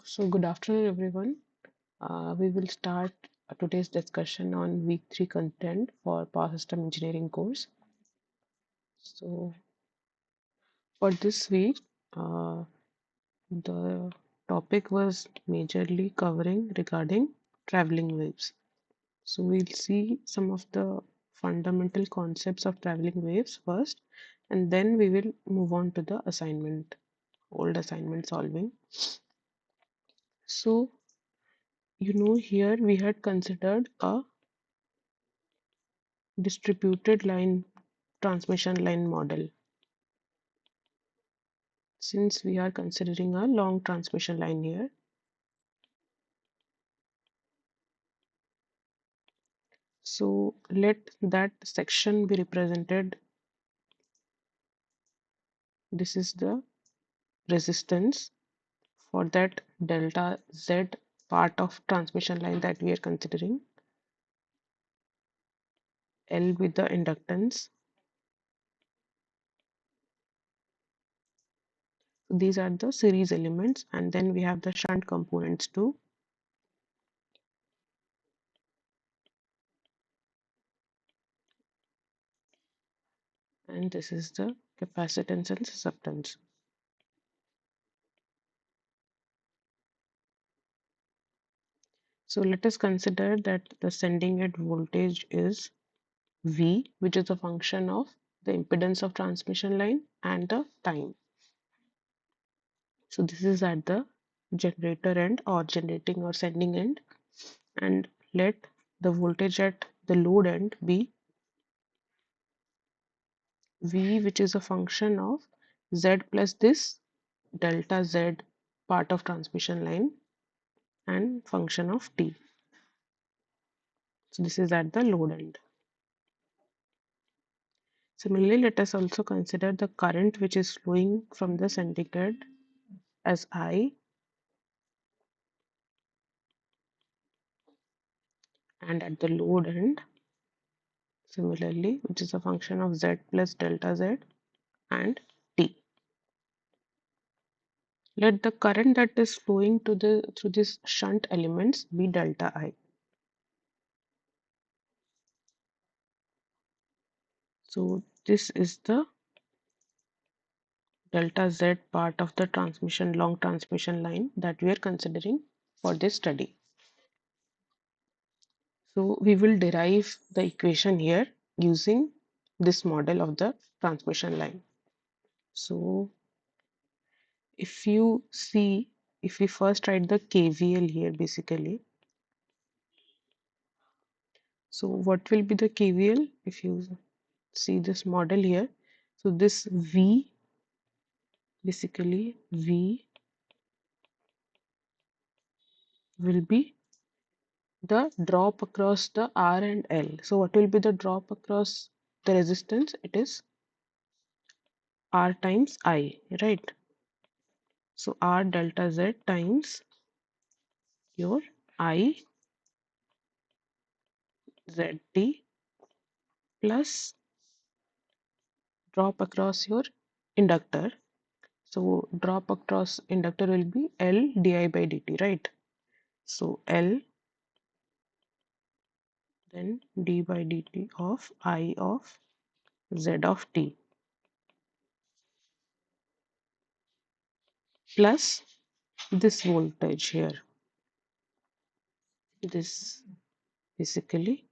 So, good afternoon, everyone. We will start today's discussion on week 3 content for Power System Engineering course. So, for this week, uh, the topic was majorly covering regarding traveling waves. So, we'll see some of the fundamental concepts of traveling waves first, and then we will move on to the old assignment solving. So, here we had considered a distributed line transmission line model. Since we are considering a long transmission line here, so let that section be represented. This is the resistance for that delta Z part of transmission line that we are considering. L with the inductance. These are the series elements, and then we have the shunt components too. And this is the capacitance and susceptance. So let us consider that the sending end voltage is V, which is a function of the impedance of transmission line and the time. So this is at the generator end or generating or sending end, and let the voltage at the load end be V, which is a function of Z plus this delta Z part of transmission line and function of T. So this is at the load end. Similarly, let us also consider the current which is flowing from the sending end as I, and at the load end similarly, which is a function of Z plus delta Z and T. Let the current that is flowing through these shunt elements be delta I. So this is the delta Z part of the long transmission line that we are considering for this study. So we will derive the equation here using this model of the transmission line. So if you see, if we first write the KVL here basically, so what will be the KVL if you see this model here? So this V, basically V will be the drop across the R and L. So what will be the drop across the resistance? It is R times I, right? So R delta Z times your I ZT plus drop across your inductor. So drop across inductor will be L di by dt, right? So L then d by dt of I of Z of t plus this voltage here. This basically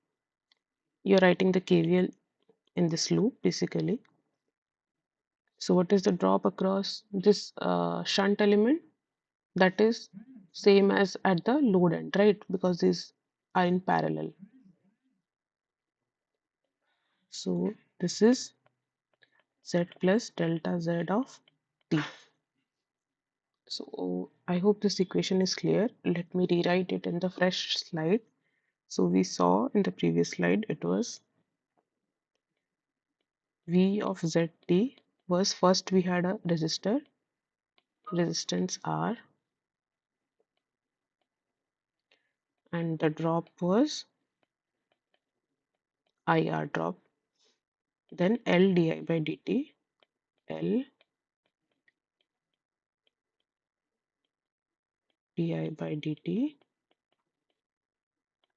you're writing the KVL in this loop basically. So what is the drop across this shunt element? That is same as at the load end, right? Because these are in parallel. So this is Z plus delta Z of t. So I hope this equation is clear. Let me rewrite it in the fresh slide. So we saw in the previous slide it was V of ZT was first we had a resistance R, and the drop was IR drop. Then L di by dt, L di by dt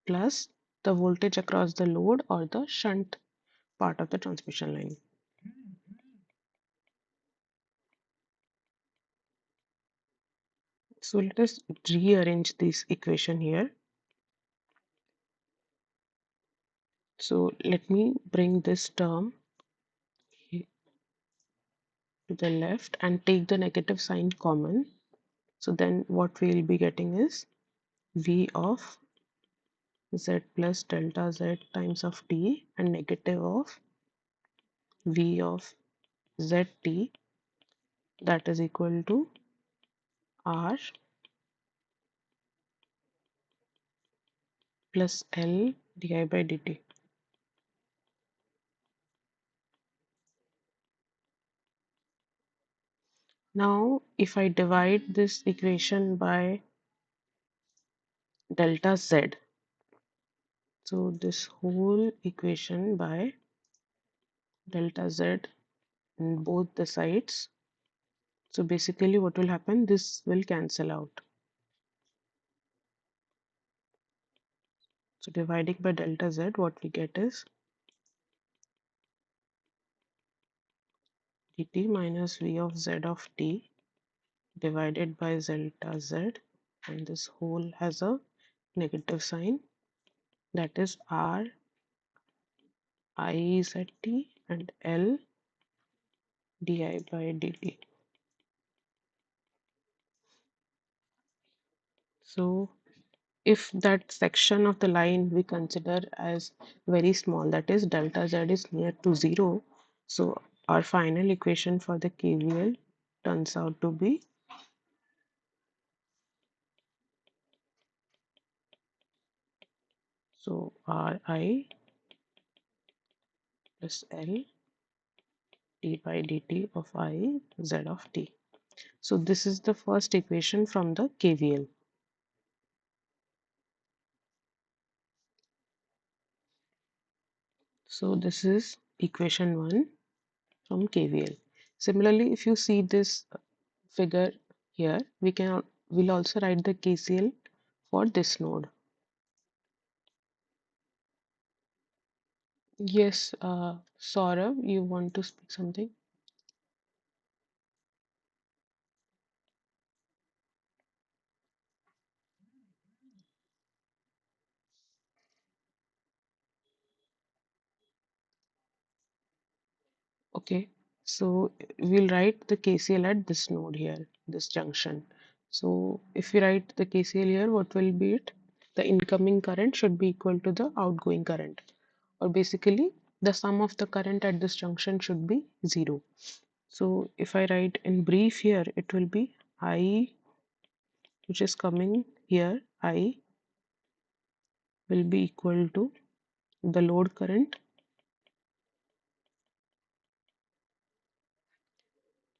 plus the voltage across the load or the shunt part of the transmission line. So let us rearrange this equation here. So let me bring this term to the left and take the negative sign common. So then what we will be getting is V of z plus delta z times of t and negative of V of zt, that is equal to R plus L di by dt. Now if I divide this equation by delta z, so this whole equation by delta z in both the sides, so basically what will happen, this will cancel out. So dividing by delta z, what we get is dt minus v of z of t divided by delta z, and this whole has a negative sign, that is R I z t and L di by dt. So if that section of the line we consider as very small, that is delta z is near to 0, so our final equation for the KVL turns out to be so Ri plus L d by dt of I z of t. So this is the first equation from the KVL. So this is equation 1 from KVL. Similarly, if you see this figure here, we'll also write the KCL for this node. Yes, Saurav, you want to speak something? Okay, so we'll write the KCL at this node here, this junction. So if we write the KCL here, what will be it? The incoming current should be equal to the outgoing current, or basically the sum of the current at this junction should be 0. So if I write in brief here, it will be I, which is coming here, I will be equal to the load current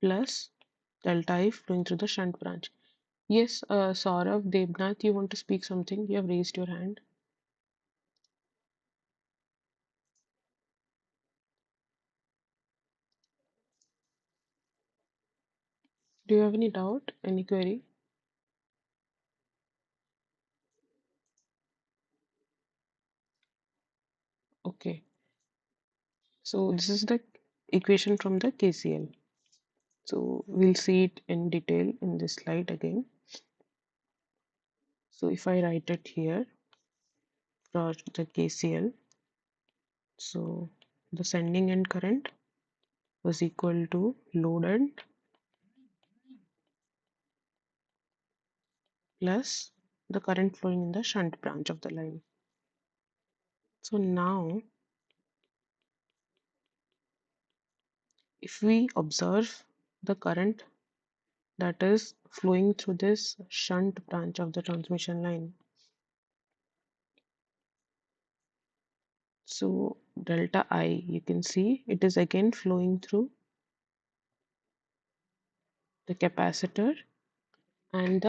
plus delta I flowing through the shunt branch. Yes, Saurav, Debnath, you want to speak something? You have raised your hand. Do you have any doubt, any query? Okay, so this is the equation from the KCL. So we'll see it in detail in this slide again. So if I write it here for the KCL, so the sending end current was equal to load end plus the current flowing in the shunt branch of the line. So now if we observe the current that is flowing through this shunt branch of the transmission line, so delta I, you can see it is again flowing through the capacitor and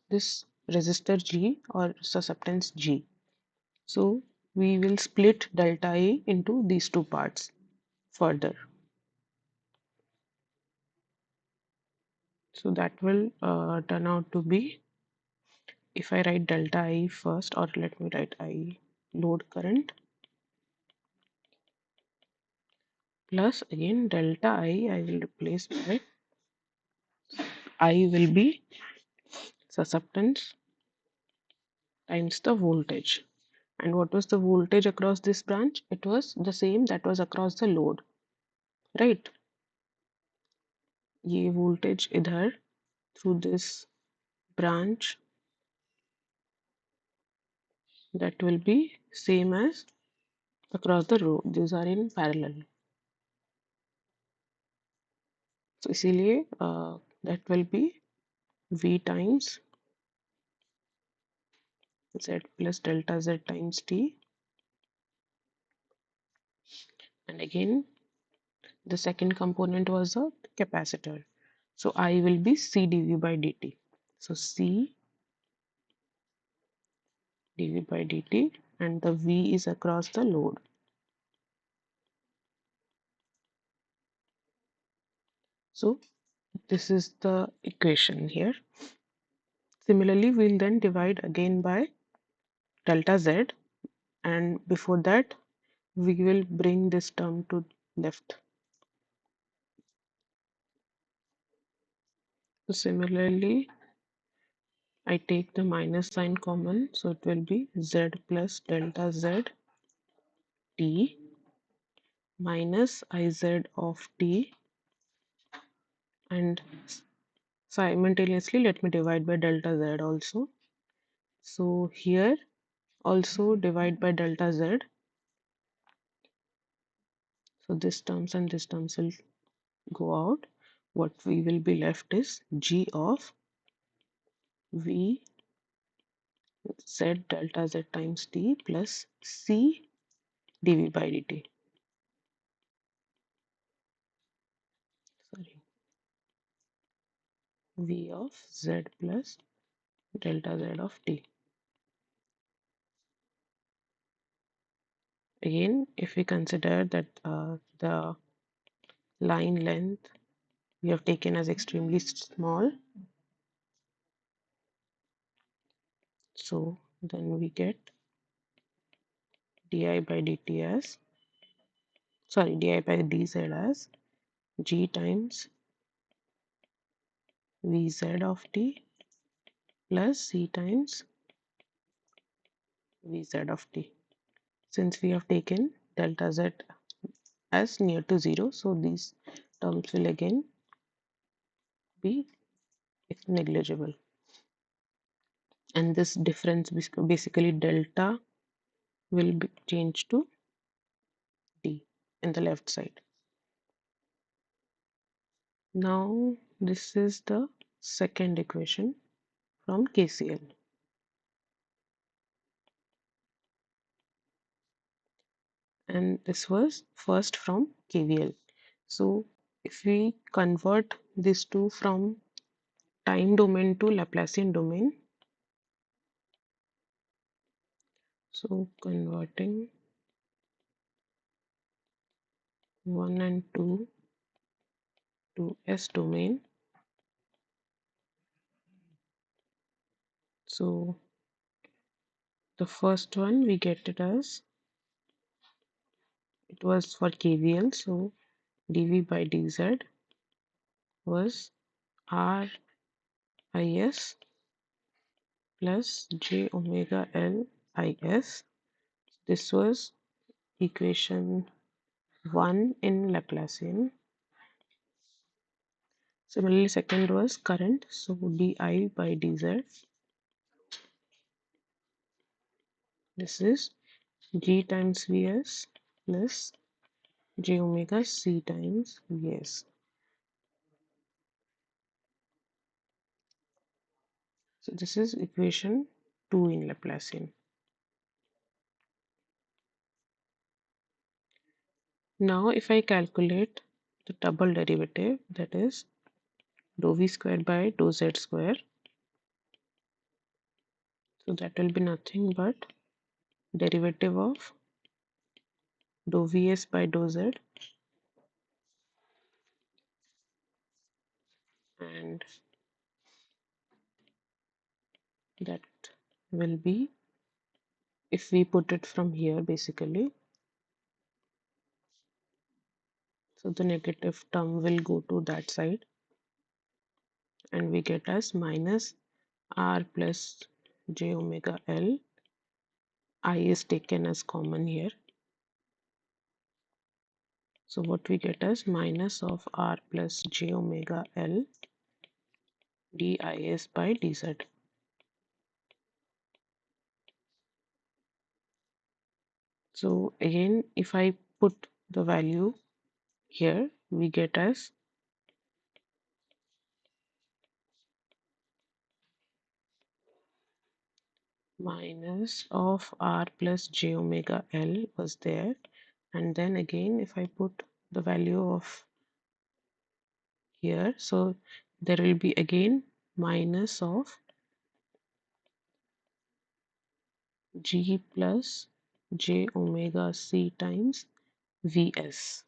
this resistor G or susceptance G. So we will split delta I into these two parts further. So that will turn out to be if I write delta I first, or let me write I load current plus again delta I will replace by I will be susceptance times the voltage. And what was the voltage across this branch? It was the same that was across the load, right? ये voltage इधर through this branch, that will be same as across the road. These are in parallel. So इसीलिए that will be V times Z plus delta Z times T. And again, the second component was a capacitor. So I will be C dV by dt. So C dV by dt, and the V is across the load. So this is the equation here. Similarly, we'll then divide again by delta Z, and before that we will bring this term to left. So similarly, I take the minus sign common, so it will be Z plus delta Z T minus Iz of T, and simultaneously let me divide by delta Z also. So here also divide by delta Z. So this terms and this terms will go out. What we will be left is G of V Z delta Z times T plus C dV by dt. Sorry, V of Z plus delta Z of T. Again, if we consider that the line length we have taken as extremely small, so then we get di by dt as, sorry, di by dz as G times Vz of T plus C times Vz of T. Since we have taken delta Z as near to 0, so these terms will again be negligible, and this difference basically delta will be changed to D in the left side. Now this is the second equation from KCL, and this was first from KVL. So if we convert these two from time domain to Laplacian domain, so converting 1 and 2 to S domain, so the first one we get it as, it was for KVL, so dV by dz was RIS plus j omega L is. This was equation 1 in Laplacian. Similarly, second was current, so di by dz. This is G times Vs plus j omega C times Vs. So this is equation 2 in Laplacian. Now if I calculate the double derivative, that is dou v squared by dou z square, so that will be nothing but derivative of dou vs by dou z and That will be, if we put it from here basically, so the negative term will go to that side and we get as minus r plus j omega l. I is taken as common here. So what we get is minus of r plus j omega l dis by dz. So again, if I put the value here, we get as minus of r plus j omega l was there, and then again if I put the value of here, so there will be again minus of g plus j omega c times vs.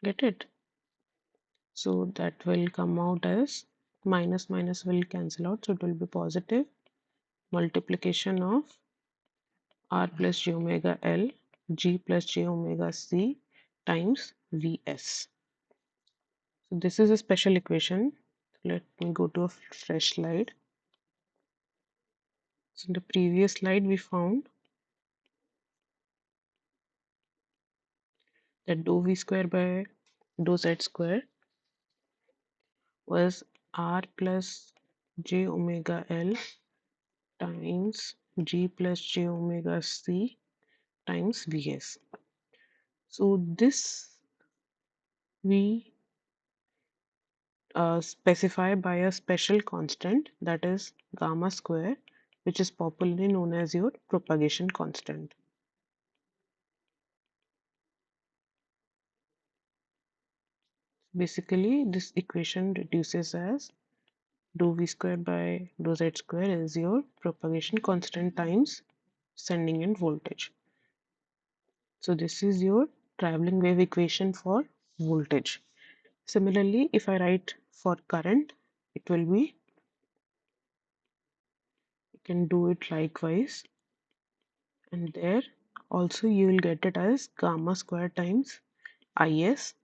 Get it? So that will come out as minus minus will cancel out, so it will be positive multiplication of r plus j omega l g plus j omega c times vs. So this is a special equation. Let me go to a fresh slide. So in the previous slide we found that dou v square by dou z square was r plus j omega l times g plus j omega c times vs. So this we specify by a special constant, that is gamma square, which is popularly known as your propagation constant. Basically, this equation reduces as dou v square by dou z square is your propagation constant times sending in voltage. So this is your traveling wave equation for voltage. Similarly, if I write for current, it will be, you can do it likewise, and there also you will get it as gamma square times is,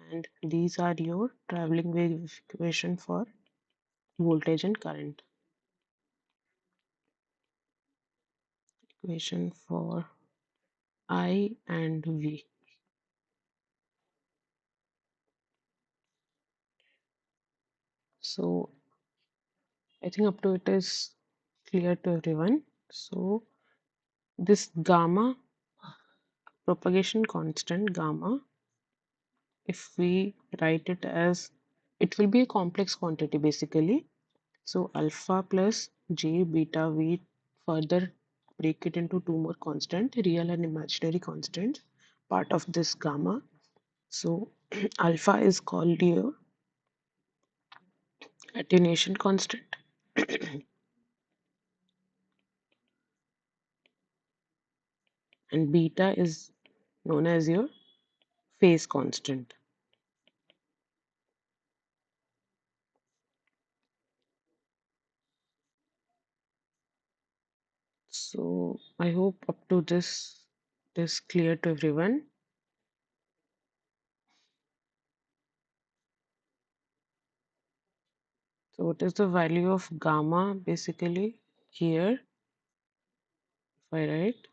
and these are your traveling wave equation for voltage and current. Equation for I and V. So I think up to it is clear to everyone. So this gamma propagation constant gamma, if we write it as, it will be a complex quantity basically. So alpha plus j beta we further break it into two more constant, real and imaginary constant, part of this gamma. So alpha is called your attenuation constant and beta is known as your phase constant. So I hope up to this is clear to everyone. So what is the value of gamma basically here? If I write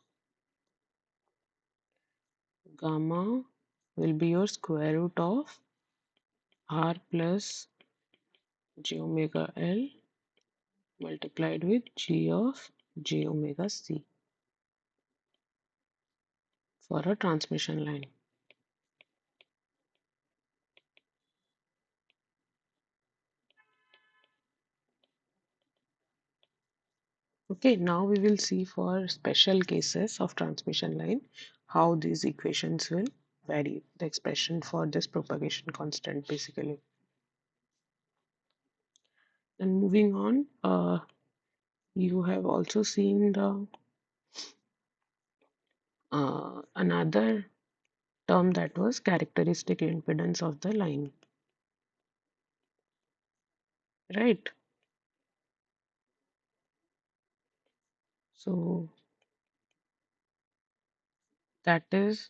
gamma will be your square root of r plus j omega l multiplied with g of j omega c for a transmission line. Okay, now we will see for special cases of transmission line how these equations will vary, the expression for this propagation constant basically. And moving on, you have also seen the another term, that was characteristic impedance of the line, right? So that is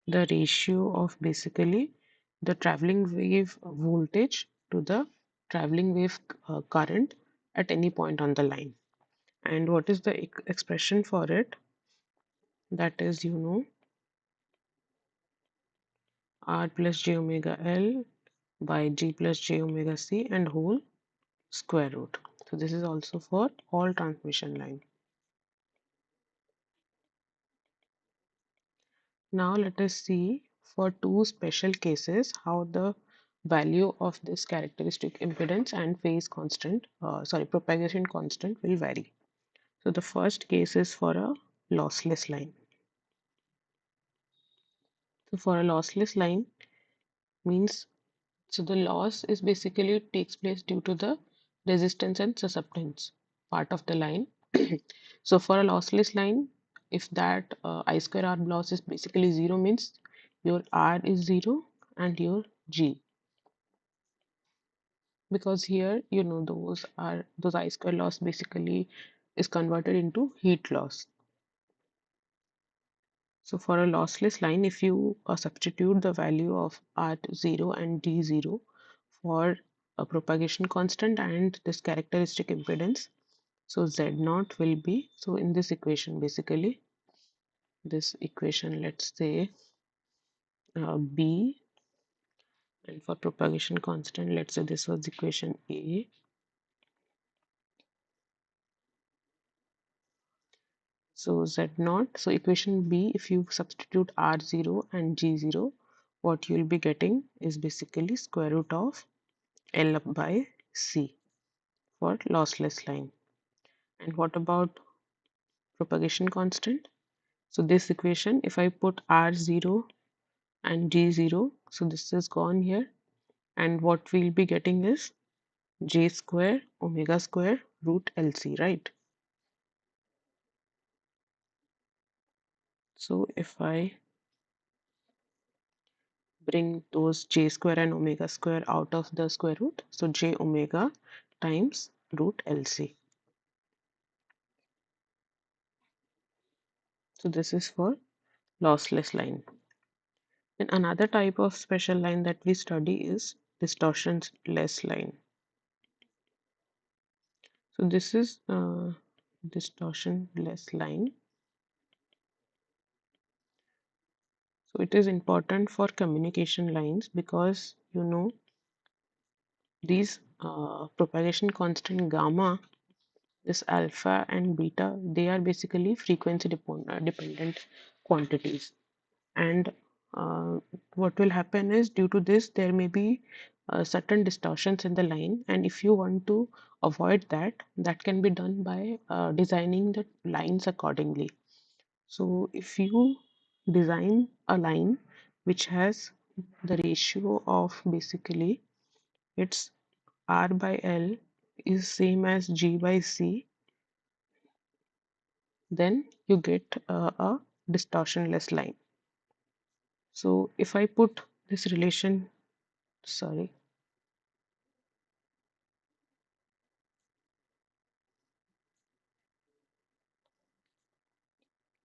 the ratio of basically the traveling wave voltage to the traveling wave current at any point on the line. And what is the expression for it? That is, R plus j omega L by G plus j omega C and whole square root. So this is also for all transmission line. Now let us see for two special cases how the value of this characteristic impedance and phase constant, propagation constant will vary. So the first case is for a lossless line. So for a lossless line means, so the loss is basically takes place due to the resistance and susceptance part of the line. So for a lossless line, if that I square R loss is basically zero, means your R is zero and your G, because here those I square loss basically is converted into heat loss. So for a lossless line, if you substitute the value of R0 and D0 for a propagation constant and this characteristic impedance, so Z naught will be, so in this equation basically, this equation, let's say B, and for propagation constant, let's say this was equation A. So Z naught, so equation B, if you substitute R0 and G0, what you'll be getting is basically square root of L by C for lossless line. And what about propagation constant? So this equation, if I put R0 and G0, so this is gone here, and what we'll be getting is J square omega square root LC, right? So if I bring those J square and omega square out of the square root, so J omega times root LC. So this is for lossless line. Then another type of special line that we study is distortionless line. So this is distortionless line. So it is important for communication lines because these propagation constant gamma, this alpha and beta, they are basically frequency dependent quantities. And uh, what will happen is, due to this there may be certain distortions in the line, and if you want to avoid that, that can be done by designing the lines accordingly. So if you design a line which has the ratio of basically its R by L is same as G by C, then you get a distortionless line. So if I put this relation, sorry,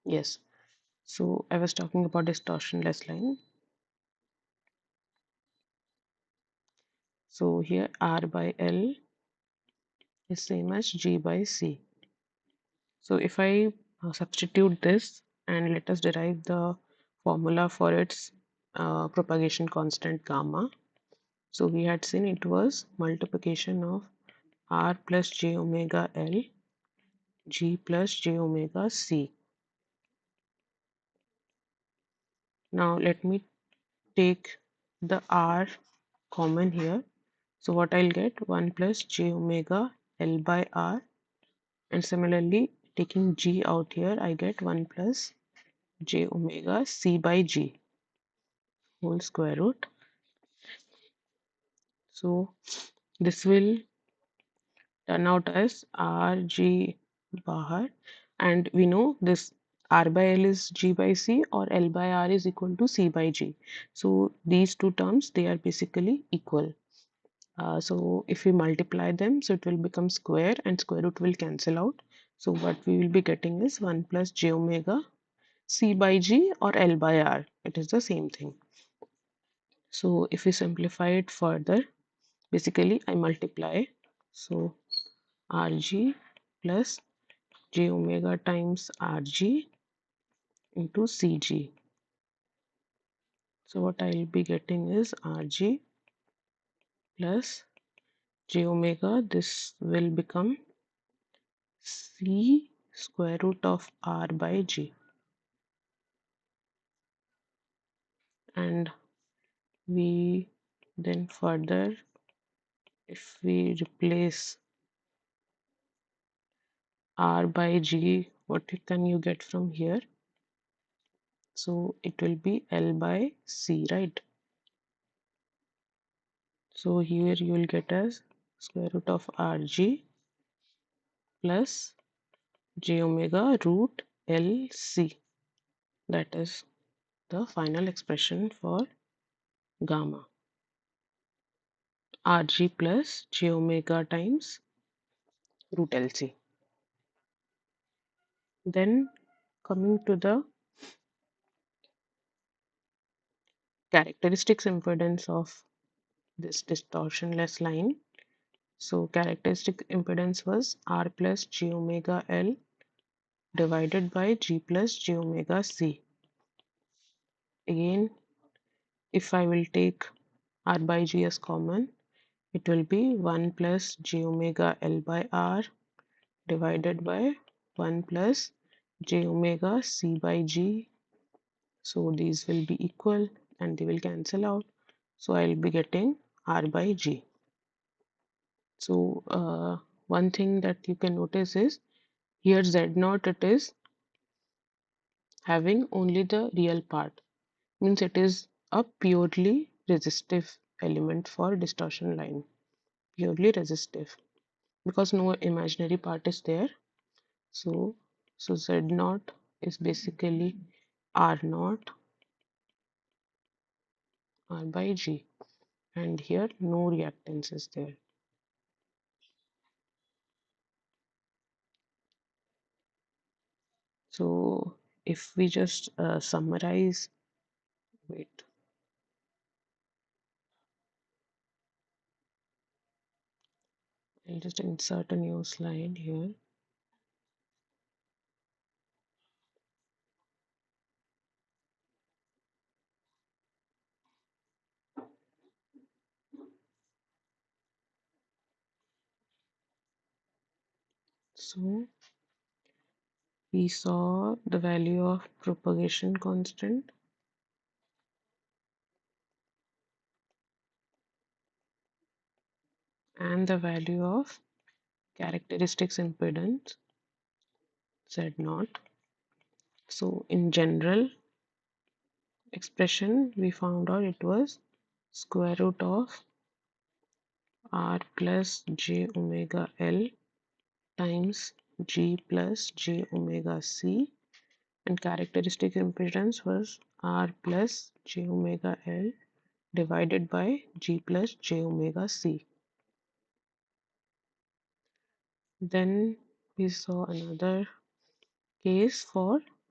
yes. So I was talking about distortionless line. So here R by L is same as G by C. So if I substitute this and let us derive the formula for its propagation constant gamma. So we had seen it was multiplication of R plus j omega L G plus j omega C. Now let me take the R common here. So what I'll get, 1 plus j omega L by R, and similarly taking G out here, I get 1 plus j omega C by G whole square root. So this will turn out as RG bar, and we know this R by L is G by C or L by R is equal to C by G. So these two terms, they are basically equal. So if we multiply them, so it will become square and square root will cancel out. So what we will be getting is 1 plus j omega c by g or L by R. It is the same thing. So if we simplify it further, basically I multiply. So Rg plus j omega times Rg into Cg. So what I'll be getting is Rg plus j omega. This will become C square root of R by G. And we then further, if we replace R by G, what can you get from here? So it will be L by C, right? So here you will get as square root of Rg plus j omega root Lc. That is the final expression for gamma. Rg plus j omega times root Lc. Then coming to the characteristics impedance of this distortionless line. So characteristic impedance was R plus j omega L divided by G plus j omega C. Again, if I will take R by G as common, it will be 1 plus j omega L by R divided by 1 plus j omega C by G. So these will be equal and they will cancel out. So I will be getting R by G. So one thing that you can notice is here Z naught, it is having only the real part, means it is a purely resistive element for distortion line, purely resistive, because no imaginary part is there. So Z naught is basically R naught R by G, and here no reactance is there. So if we just summarize, wait, I'll just insert a new slide here. So we saw the value of propagation constant and the value of characteristics impedance Z naught. So in general expression, we found out it was square root of R plus j omega L times G plus j omega C, and characteristic impedance was R plus j omega L divided by G plus j omega C. Then we saw another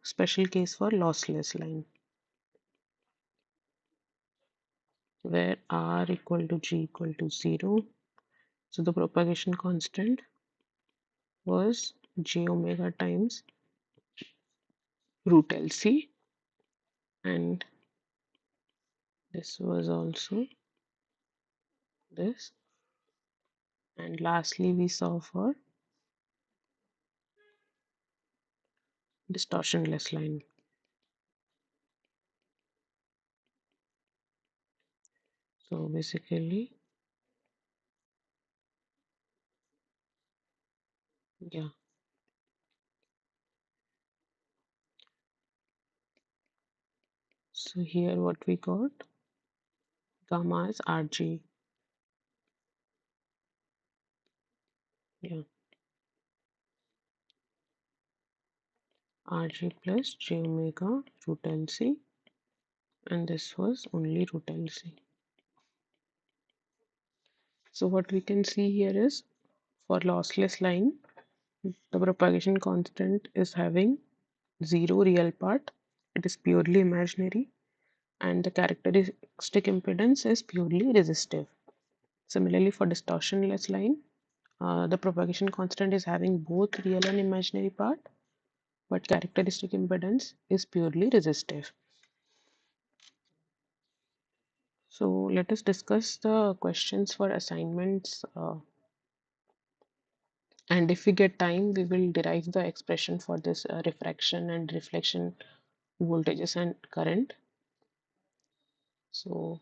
special case for lossless line, where R equal to G equal to 0. So the propagation constant was j omega times root LC, and this was also this. And lastly, we saw for distortionless line. So basically, yeah. So here what we got, gamma is Rg. Yeah. Rg plus j omega root LC, and this was only root LC. So what we can see here is for lossless line, The propagation constant is having zero real part, it is purely imaginary, and the characteristic impedance is purely resistive. Similarly, for distortionless line, the propagation constant is having both real and imaginary part, but characteristic impedance is purely resistive. So let us discuss the questions for assignments, and if we get time, we will derive the expression for this refraction and reflection voltages and current. So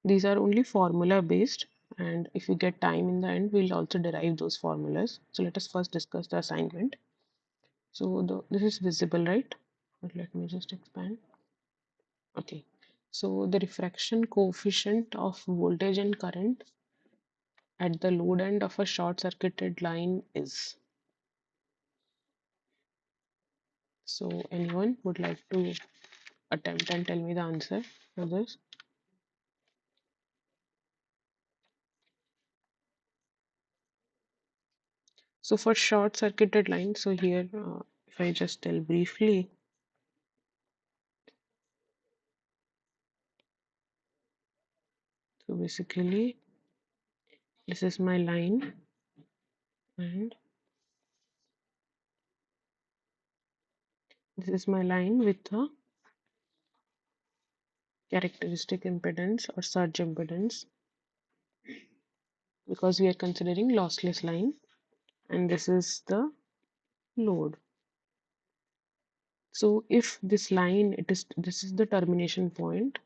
these are only formula based, and if we get time in the end, we'll also derive those formulas. So let us first discuss the assignment. So this is visible, right? But let me just expand. Okay. So the refraction coefficient of voltage and current at the load end of a short circuited line is. So anyone would like to attempt and tell me the answer for this? So for short circuited line, so here if I just tell briefly, so basically this is my line and this is my line with the characteristic impedance or surge impedance, because we are considering lossless line, and this is the load. So if this line, this is the terminating point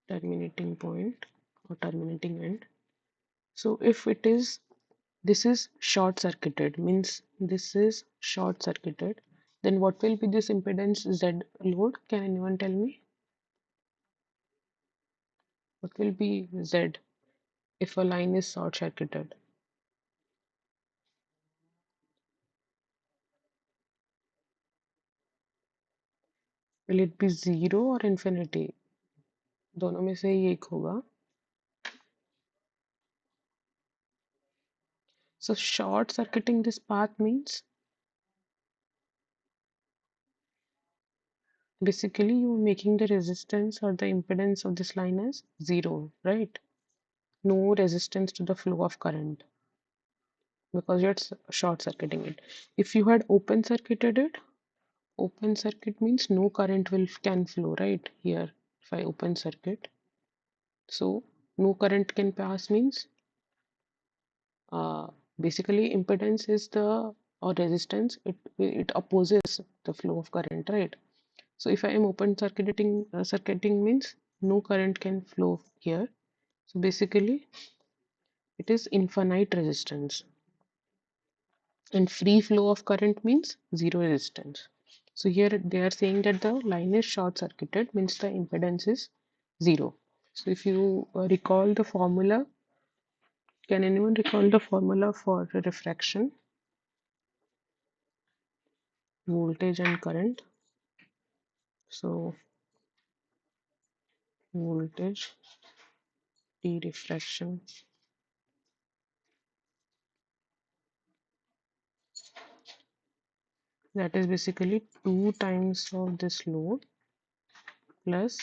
or terminating end. So if it is, this is short circuited, means this is short circuited, then what will be this impedance Z load? Can anyone tell me? What will be Z if a line is short circuited? Will it be zero or infinity? दोनों में से ही एक होगा. So short circuiting this path means basically you're making the resistance or the impedance of this line as zero, right? No resistance to the flow of current because you're short circuiting it. If you had open circuited it, open circuit means no current can flow, right? Here, if I open circuit, so no current can pass means uh, basically impedance is the or resistance, it opposes the flow of current, right? So if I am open circuiting means no current can flow here. So basically it is infinite resistance, and free flow of current means zero resistance. So here they are saying that the line is short circuited means the impedance is zero. So if you recall the formula, can anyone recall the formula for refraction, voltage and current? So voltage T refraction, that is basically 2 times of this load plus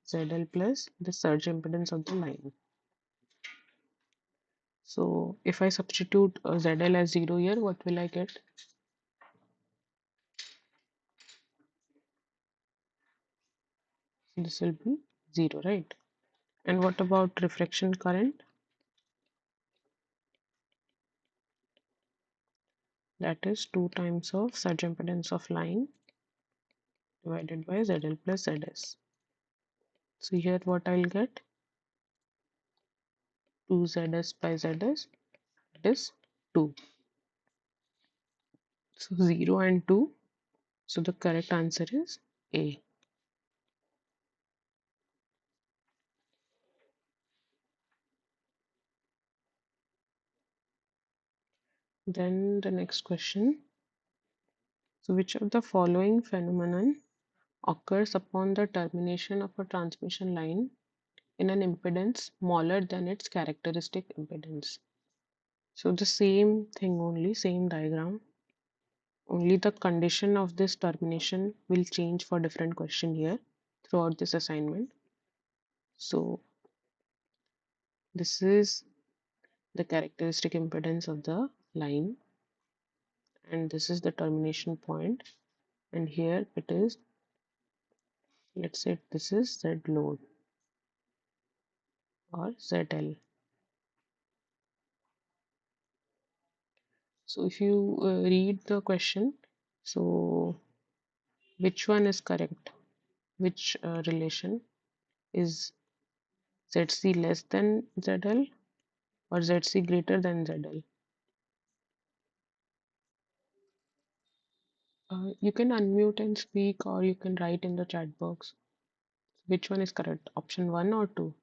ZL plus the surge impedance of the line. So if I substitute ZL as 0 here, what will I get? This will be 0, right? And what about refraction current? That is 2 times of surge impedance of line divided by ZL plus ZS. So here what I'll get? 2ZS by ZS, that is 2. So 0 and 2. So the correct answer is A. Then the next question. So which of the following phenomenon occurs upon the termination of a transmission line in an impedance smaller than its characteristic impedance? So the same thing only, same diagram. Only the condition of this termination will change for different question here throughout this assignment. So this is the characteristic impedance of the line, and this is the termination point, and here it is, let's say this is Z load or ZL. So if you read the question, so which one is correct? Which relation is ZC less than ZL or ZC greater than ZL? You can unmute and speak, or you can write in the chat box. Which one is correct? Option 1 or 2?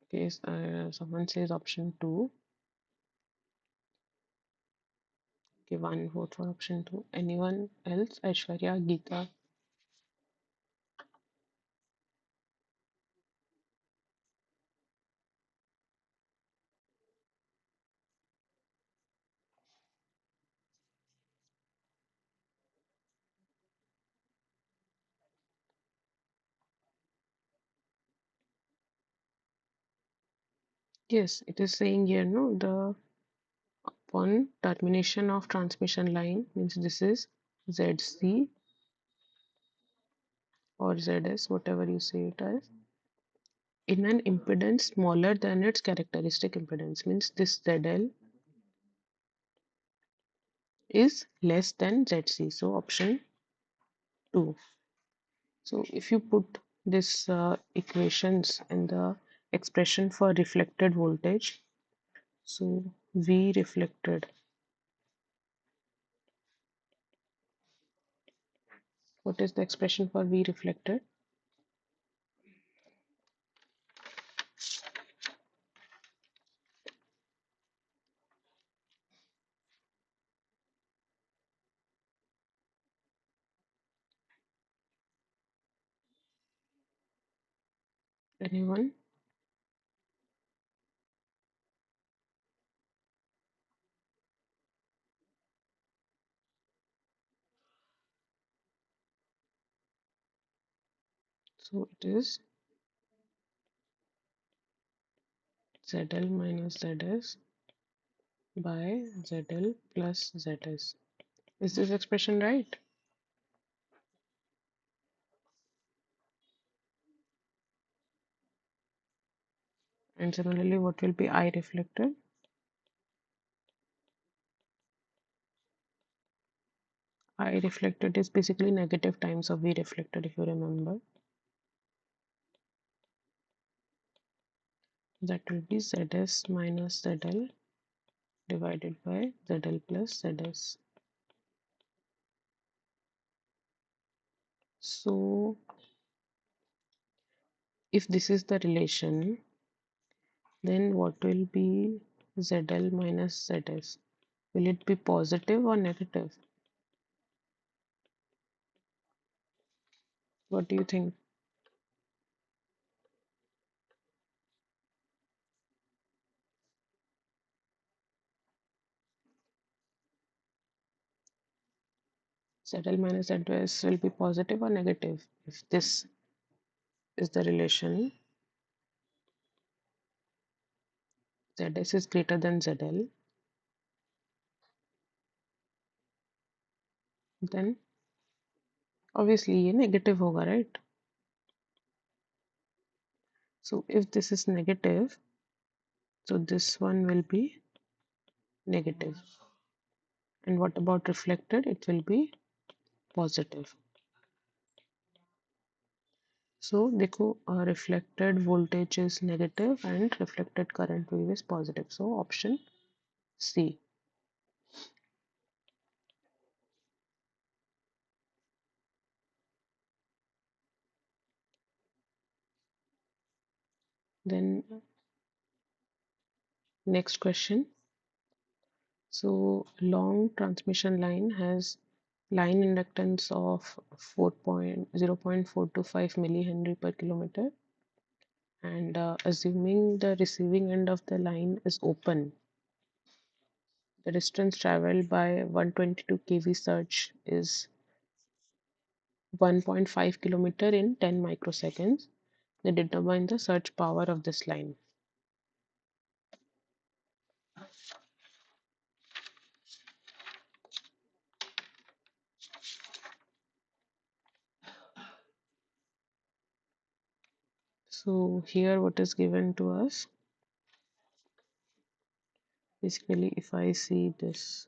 Okay, someone says option 2. Okay, one vote for option 2. Anyone else? Aishwarya, Geeta? Yes, it is saying here, no, the upon termination of transmission line means this is ZC or ZS, whatever you say it as, in an impedance smaller than its characteristic impedance, means this ZL is less than ZC. So option 2. So if you put this equations in the expression for reflected voltage, so V reflected, what is the expression for V reflected? Anyone? So it is ZL minus ZS by ZL plus ZS. Is this expression right? And similarly, what will be I reflected? I reflected is basically negative times of V reflected, if you remember. That will be ZS minus ZL divided by ZL plus ZS. So if this is the relation, then what will be ZL minus ZS? Will it be positive or negative? What do you think? ZL minus ZS will be positive or negative? If this is the relation, ZS is greater than ZL, then obviously ये negative होगा, right? So if this is negative, so this one will be negative. And what about reflected? It will be positive. So देखो, reflected voltage is negative and reflected current wave is positive. So option C. Then next question. So long transmission line has line inductance of 0.425 millihenry per kilometer, and assuming the receiving end of the line is open, the distance traveled by 122 kV surge is 1.5 kilometer in 10 microseconds. They determine the surge power of this line. So here what is given to us, basically if I see this,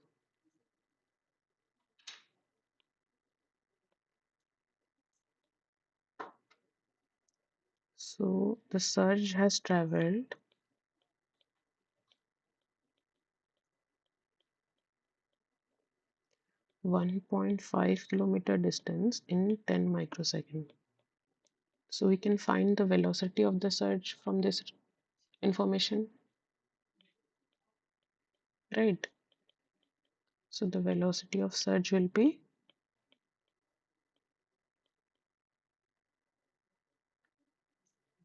so the surge has traveled 1.5 kilometer distance in 10 microseconds. So we can find the velocity of the surge from this information, right? So the velocity of surge will be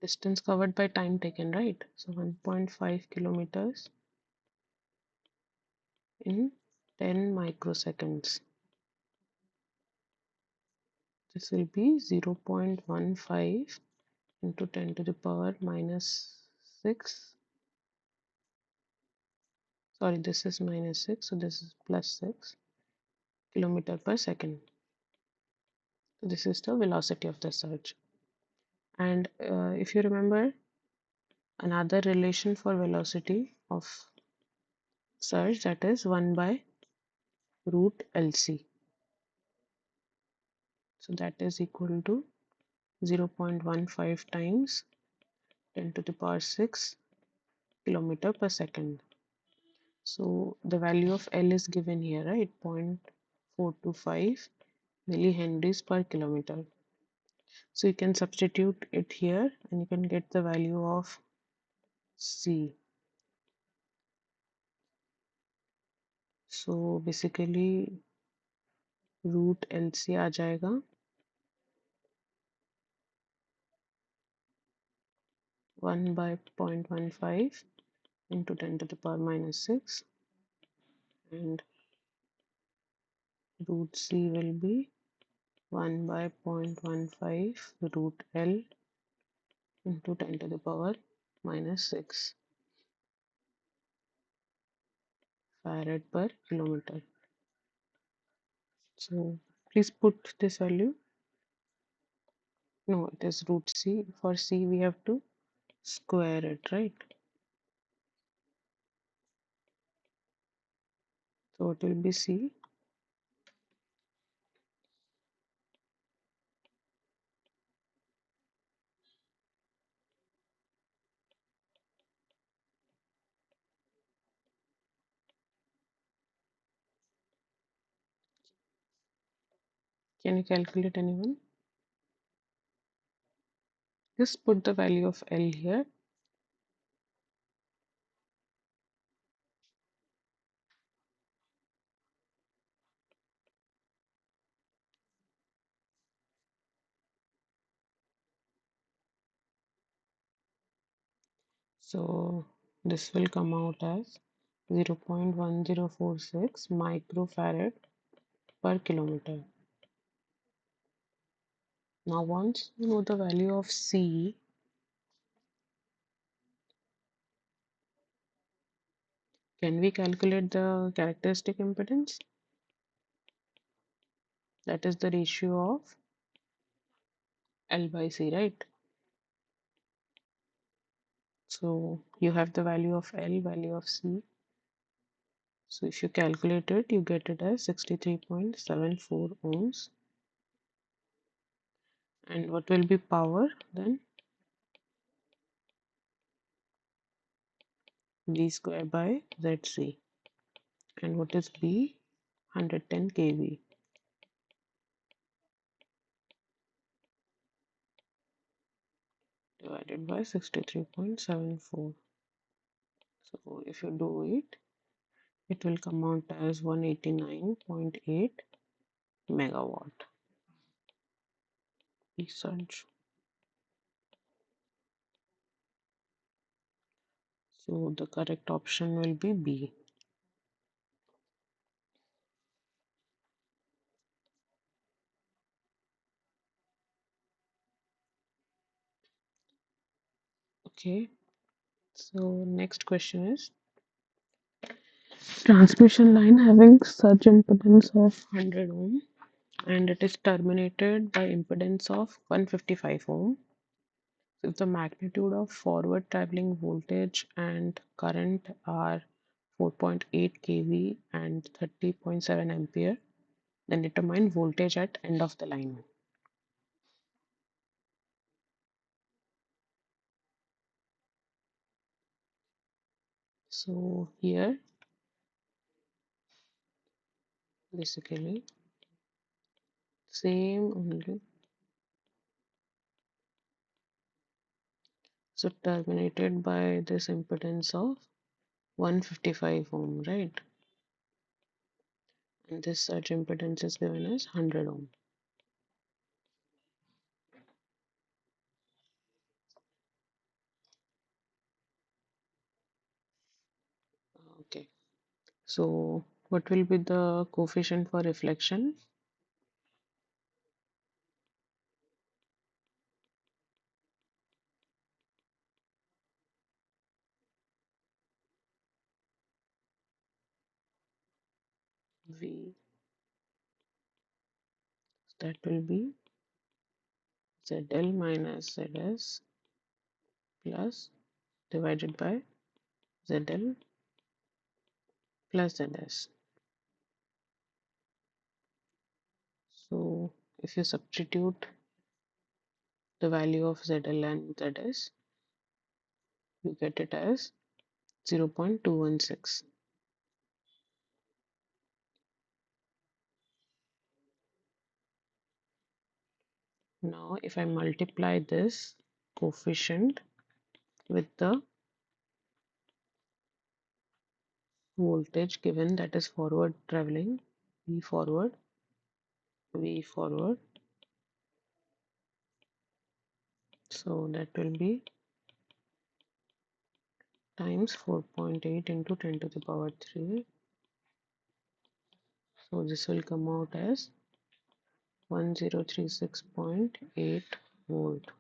distance covered by time taken, right? So 1.5 kilometers in 10 microseconds. This will be 0.15 into 10 to the power minus 6. Sorry, this is minus 6, so this is plus 6 kilometer per second. So this is the velocity of the surge. And if you remember, another relation for velocity of surge, that is 1 by root LC. So that is equal to 0.15 times 10 to the power 6 kilometer per second. So the value of L is given here, right? 0.425 millihenries per kilometer. So you can substitute it here and you can get the value of C. So basically root LC आ जाएगा 1 by 0.15 into 10 to the power minus 6, and root C will be 1 by 0.15 root L into 10 to the power minus 6 farad per kilometer. So please put this value. No, it is root C. For C we have to square it, right? So it will be C. Can you calculate, anyone? Just put the value of L here. So this will come out as 0.1046 microfarad per kilometer. Now once you know the value of C, can we calculate the characteristic impedance? That is the ratio of L by C, right? So you have the value of L, value of C. So if you calculate it, you get it as 63.74 ohms. And what will be power then? V square by ZC. And what is B? 110 kV. Divided by 63.74. So if you do it, it will come out as 189.8 megawatt. Research. So the correct option will be B. Okay. So next question is transmission line having surge impedance of 100 ohm and it is terminated by impedance of 155 ohm. If the magnitude of forward traveling voltage and current are 4.8 kV and 30.7 ampere, then determine voltage at end of the line. So here basically same only. So terminated by this impedance of 155 ohm, right? And this surge impedance is given as 100 ohm. Okay. So what will be the coefficient for reflection? V, that will be ZL minus ZS plus divided by ZL plus ZS. So if you substitute the value of ZL and ZS, you get it as 0.216. Now if I multiply this coefficient with the voltage given, that is forward traveling, V forward, so that will be times 4.8 into 10 to the power 3. So this will come out as 1036.8 volt.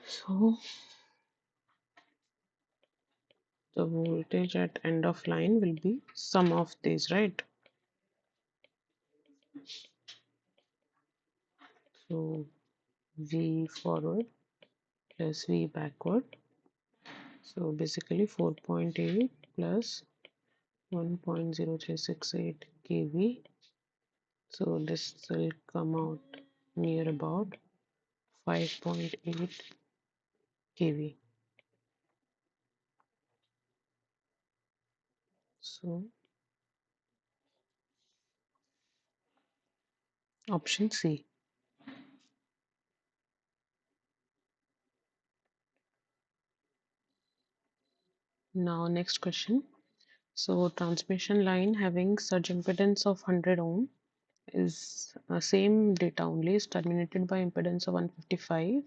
So the voltage at end of line will be sum of these, right? So V forward plus V backward. So basically 4.8 plus 1.0368 kV. So this will come out near about 5.8 kV. So option C. Now next question. So transmission line having surge impedance of 100 ohm is same data only is terminated by impedance of 155,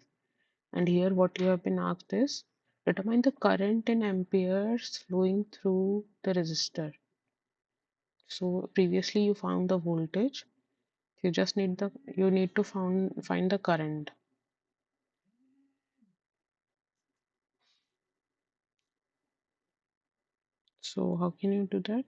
and here what you have been asked is determine the current in amperes flowing through the resistor. So previously you found the voltage, you just need the you need to find the current. So how can you do that?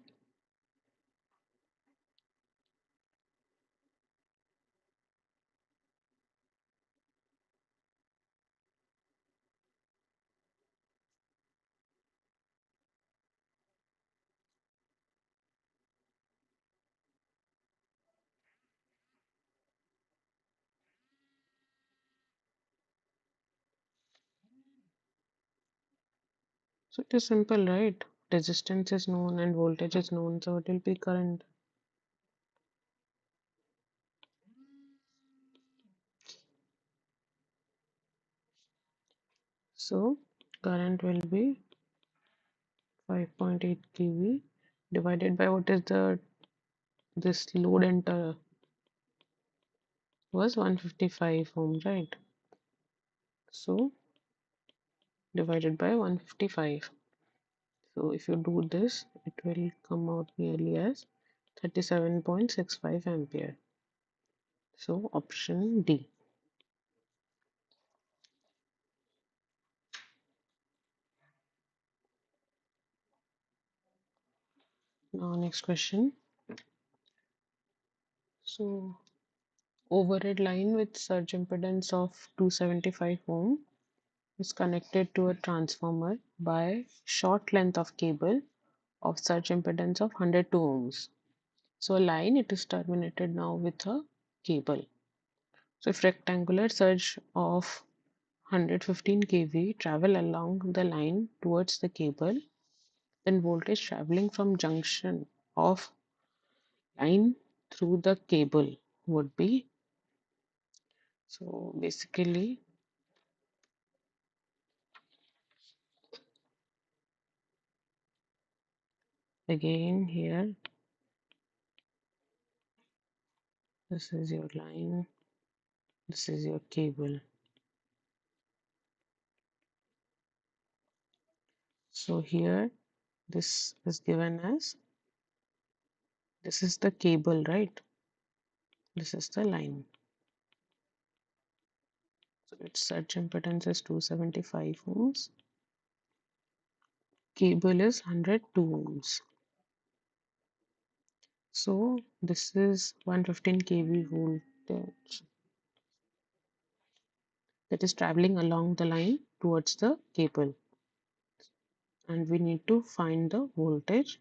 So it is simple, right? Resistance is known and voltage is known, so it will be current. So current will be 5.8 kV divided by what is the this load enter was 155 ohm, right? So divided by 155. So if you do this, it will come out nearly as 37.65 ampere. So option D. Now next question. So overhead line with surge impedance of 275 ohm is connected to a transformer by short length of cable of surge impedance of 102 ohms. So a line, it is terminated now with a cable. So if rectangular surge of 115 kV travel along the line towards the cable, then voltage traveling from junction of line through the cable would be, so basically again here, this is your line, this is your cable. So here this is given as, this is the cable, right? This is the line. So its surge impedance is 275 ohms. Cable is 102 ohms. So this is 115 kV voltage that is traveling along the line towards the cable, and we need to find the voltage.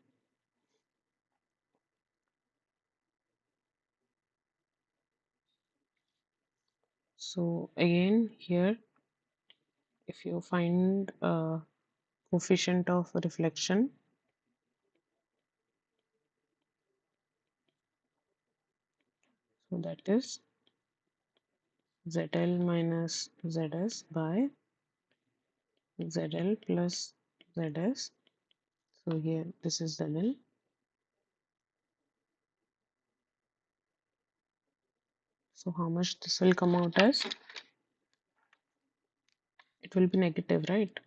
So again here, if you find a coefficient of reflection, so that is ZL minus ZS by ZL plus ZS. So here this is ZL. So how much this will come out as? It will be negative, right?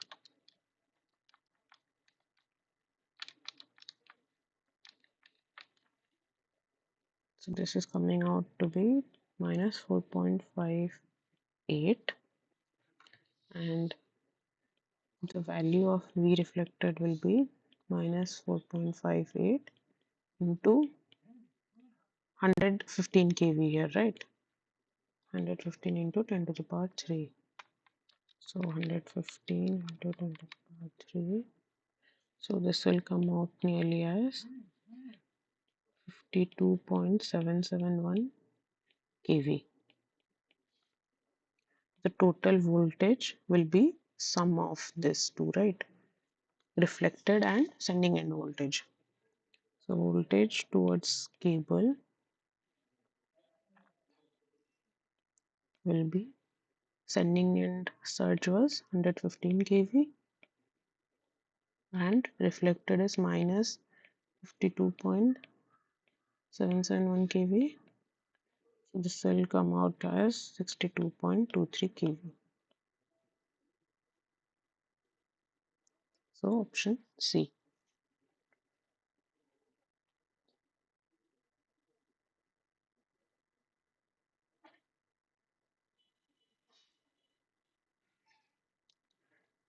So this is coming out to be minus 4.58, and the value of V reflected will be minus 4.58 into 115 kV here, right? 115 into 10 to the power 3. So 115 into 10 to the power 3. So this will come out nearly as 52.771 kV. The total voltage will be sum of this two, right? Reflected and sending end voltage. So voltage towards cable will be, sending end surge was 115 kV and reflected is minus 52.771 kV. So this will come out as 62.23 kV. So option C.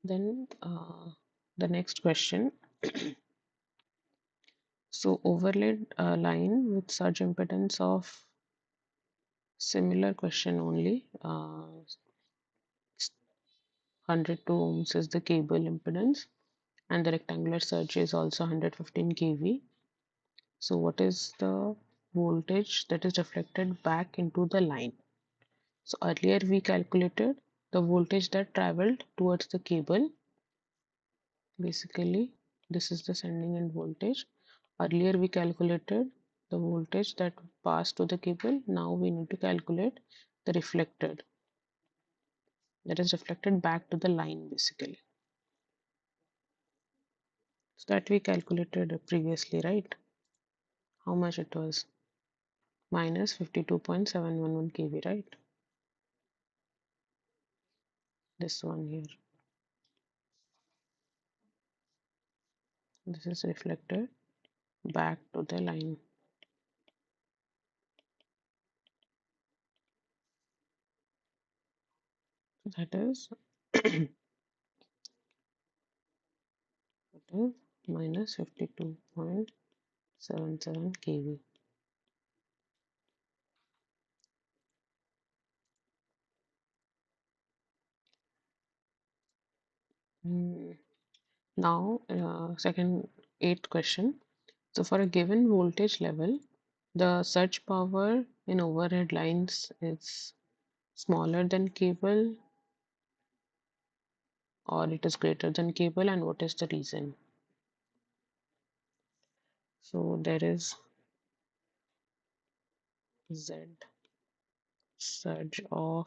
Then the next question. So overlaid line with surge impedance of, similar question only, 102 ohms is the cable impedance, and the rectangular surge is also 115 kV. So what is the voltage that is reflected back into the line? So earlier we calculated the voltage that traveled towards the cable. Basically, this is the sending end voltage. Earlier we calculated the voltage that passed to the cable. Now we need to calculate the reflected, that is reflected back to the line basically. So that we calculated previously, right? How much it was? minus 52.711 kV, right? This one here. This is reflected back to the line. That is that is minus 52.77 kV. Now, second eighth question. So, for a given voltage level, the surge power in overhead lines is smaller than cable or it is greater than cable, and what is the reason? So, there is Z surge of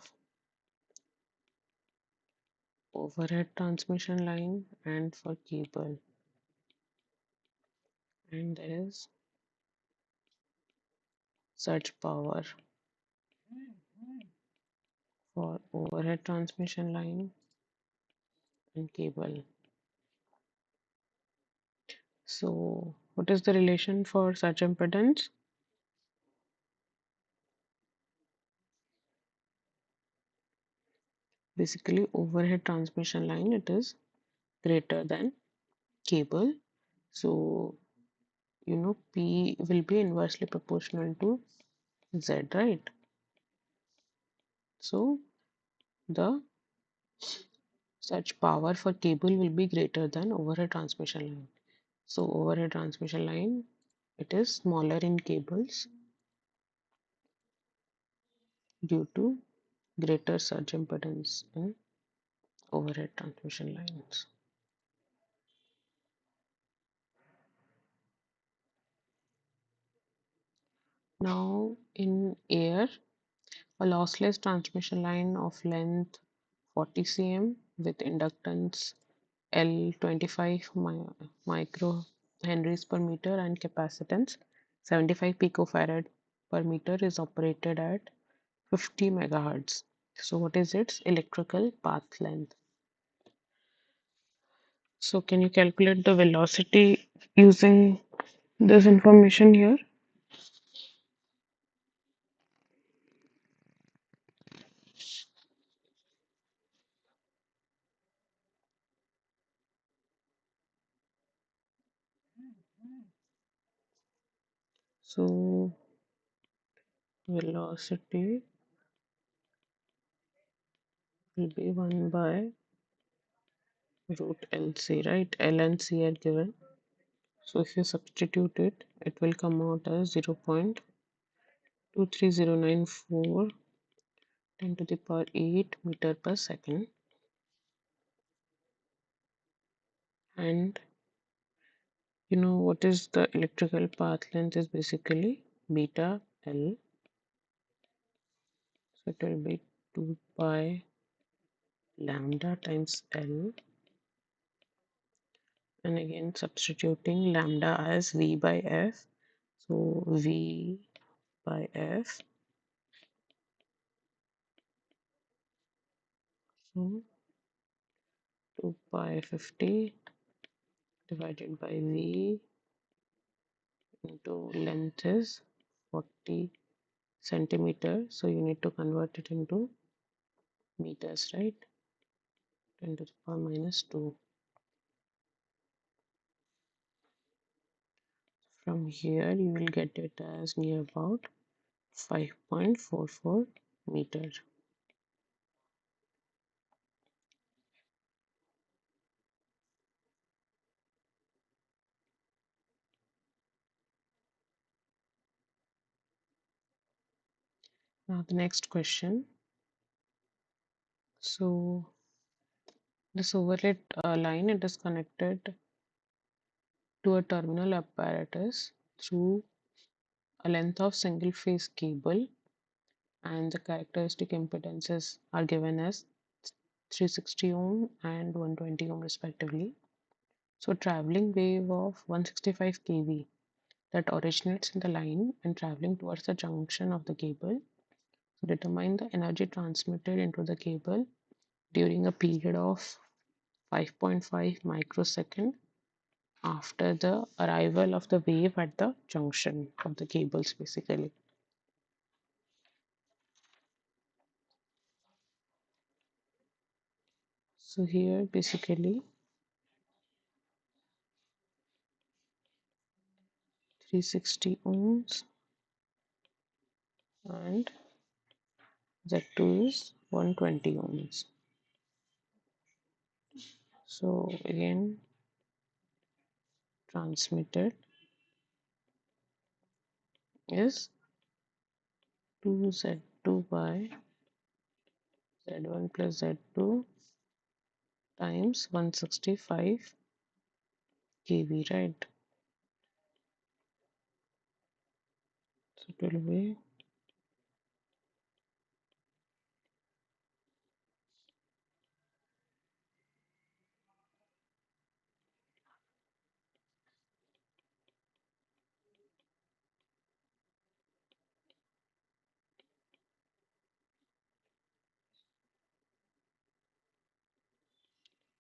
overhead transmission line and for cable, and there is surge power for overhead transmission line and cable. So, what is the relation for surge impedance? Basically, overhead transmission line, it is greater than cable. So, P will be inversely proportional to Z, right? So, the such power for cable will be greater than overhead transmission line. So, overhead transmission line, it is smaller in cables due to greater surge impedance in overhead transmission lines. Now, in air, a lossless transmission line of length 40 cm with inductance L 25 micro henries per meter and capacitance 75 picofarad per meter is operated at 50 megahertz. So, what is its electrical path length? So, can you calculate the velocity using this information here? So, velocity will be 1 by root LC, right? L and C are given. So, if you substitute it, it will come out as 0.23094 10 to the power 8 meter per second. And you know what is the electrical path length is basically beta L. So, it will be 2 pi lambda times L, and again substituting lambda as V by F. So, V by F. So, 2 pi 50 divided by V into length is 40 centimeter. So, you need to convert it into meters, right? 10 to the power minus 2. From here, you will get it as near about 5.44 meter. Now, the next question. So, this overhead line, it is connected to a terminal apparatus through a length of single phase cable, and the characteristic impedances are given as 360 ohm and 120 ohm respectively. So, traveling wave of 165 kV, that originates in the line and traveling towards the junction of the cable. So determine the energy transmitted into the cable during a period of 5.5 microsecond after the arrival of the wave at the junction of the cables basically. So here basically 360 ohms and Z2 is 120 ohms. So again transmitted is 2Z2 by Z1 plus Z2 times 165 kV, right? So it will be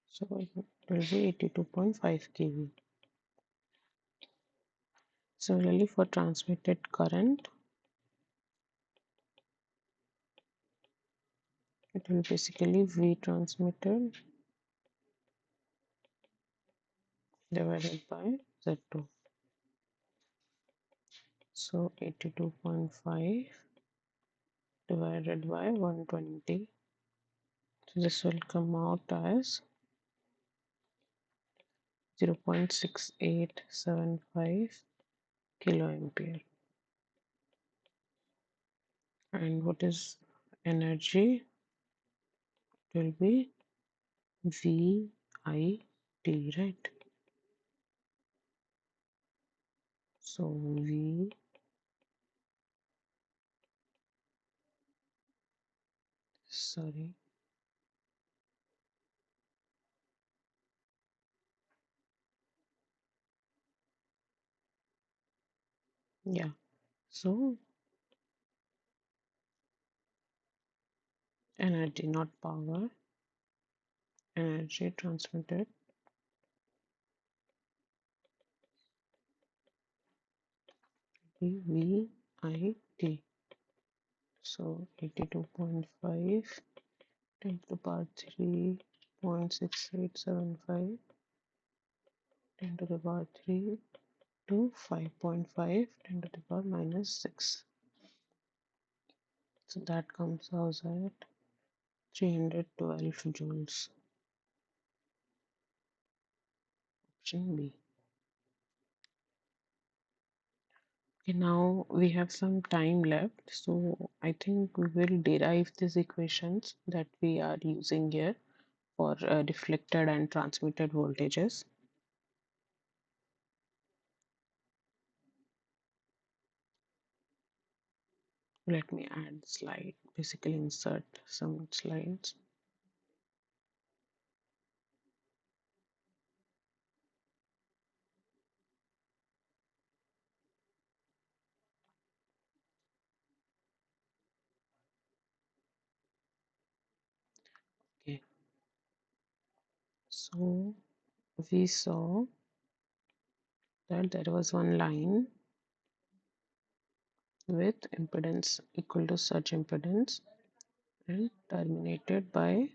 so it will be 82.5 kV. Similarly, for transmitted current, it will basically V transmitted divided by Z2. So 82.5 divided by 120. So this will come out as 0.6875 kiloampere. And what is energy? It will be VIT, right? So V, sorry, yeah. So energy, not power, energy transmitted VIT. So 82.5 10 to the power 3.6875 10 to the power 3 to 5.5 10 to the power minus 6. So that comes out at 312 joules. Option B. Okay, now we have some time left, so I think we will derive these equations that we are using here for deflected and transmitted voltages. Let me add slide, basically insert some slides. Okay, so we saw that there was one line with impedance equal to such impedance and terminated by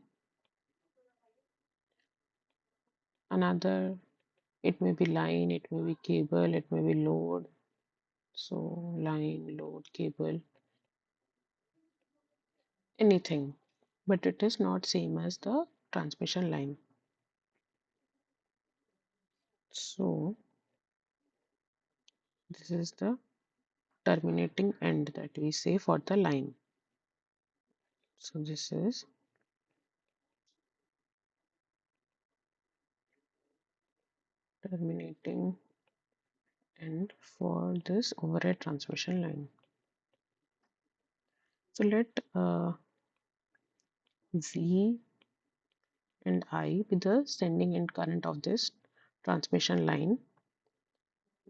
another. It may be line, it may be cable, it may be load. So line, load, cable, anything, but it is not same as the transmission line. So this is the terminating end that we say for the line. So this is terminating end for this overhead transmission line. So let V and I be the sending end current of this transmission line.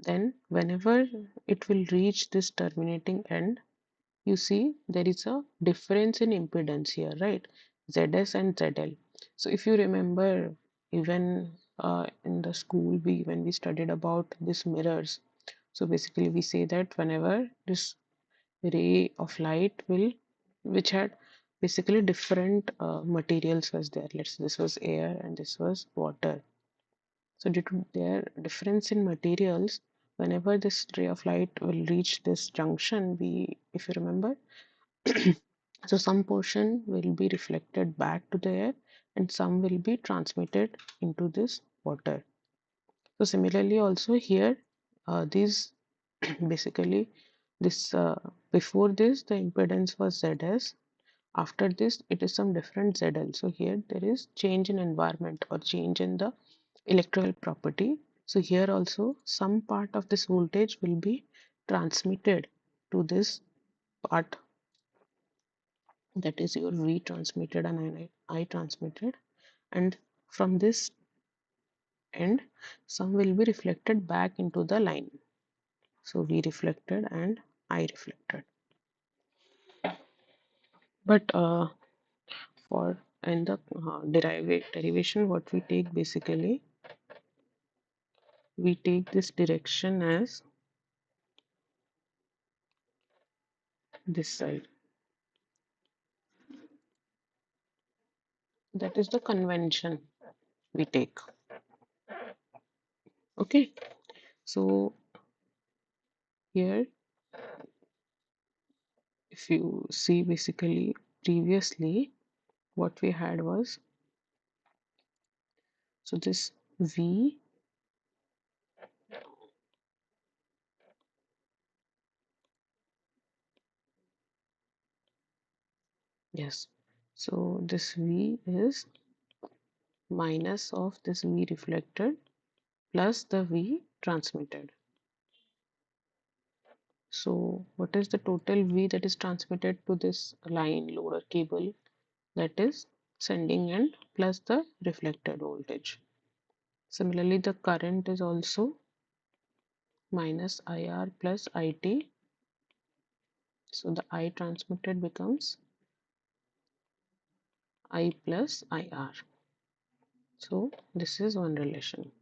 Then whenever it will reach this terminating end, you see there is a difference in impedance here, right? ZS and ZL. So if you remember, even in the school, when we studied about these mirrors, so basically we say that whenever this ray of light will, which had basically different materials was there. Let's say this was air and this was water. So due to their difference in materials, whenever this ray of light will reach this junction, if you remember, so some portion will be reflected back to the air and some will be transmitted into this water. So similarly also here, these basically this before this the impedance was ZS. After this it is some different ZL. So here there is change in environment or change in the electrical property. So here also some part of this voltage will be transmitted to this part, that is your V transmitted and I transmitted, and from this end some will be reflected back into the line. So V reflected and I reflected. But for in the derivation, what we take basically, we take this direction as this side. That is the convention we take. Okay, so here if you see basically previously what we had was, so this V, yes, so this V is minus of this V reflected plus the V transmitted. So what is the total V that is transmitted to this line lower cable? That is sending end plus the reflected voltage. Similarly, the current is also minus IR plus IT. So the I transmitted becomes I plus IR. So this is one relation.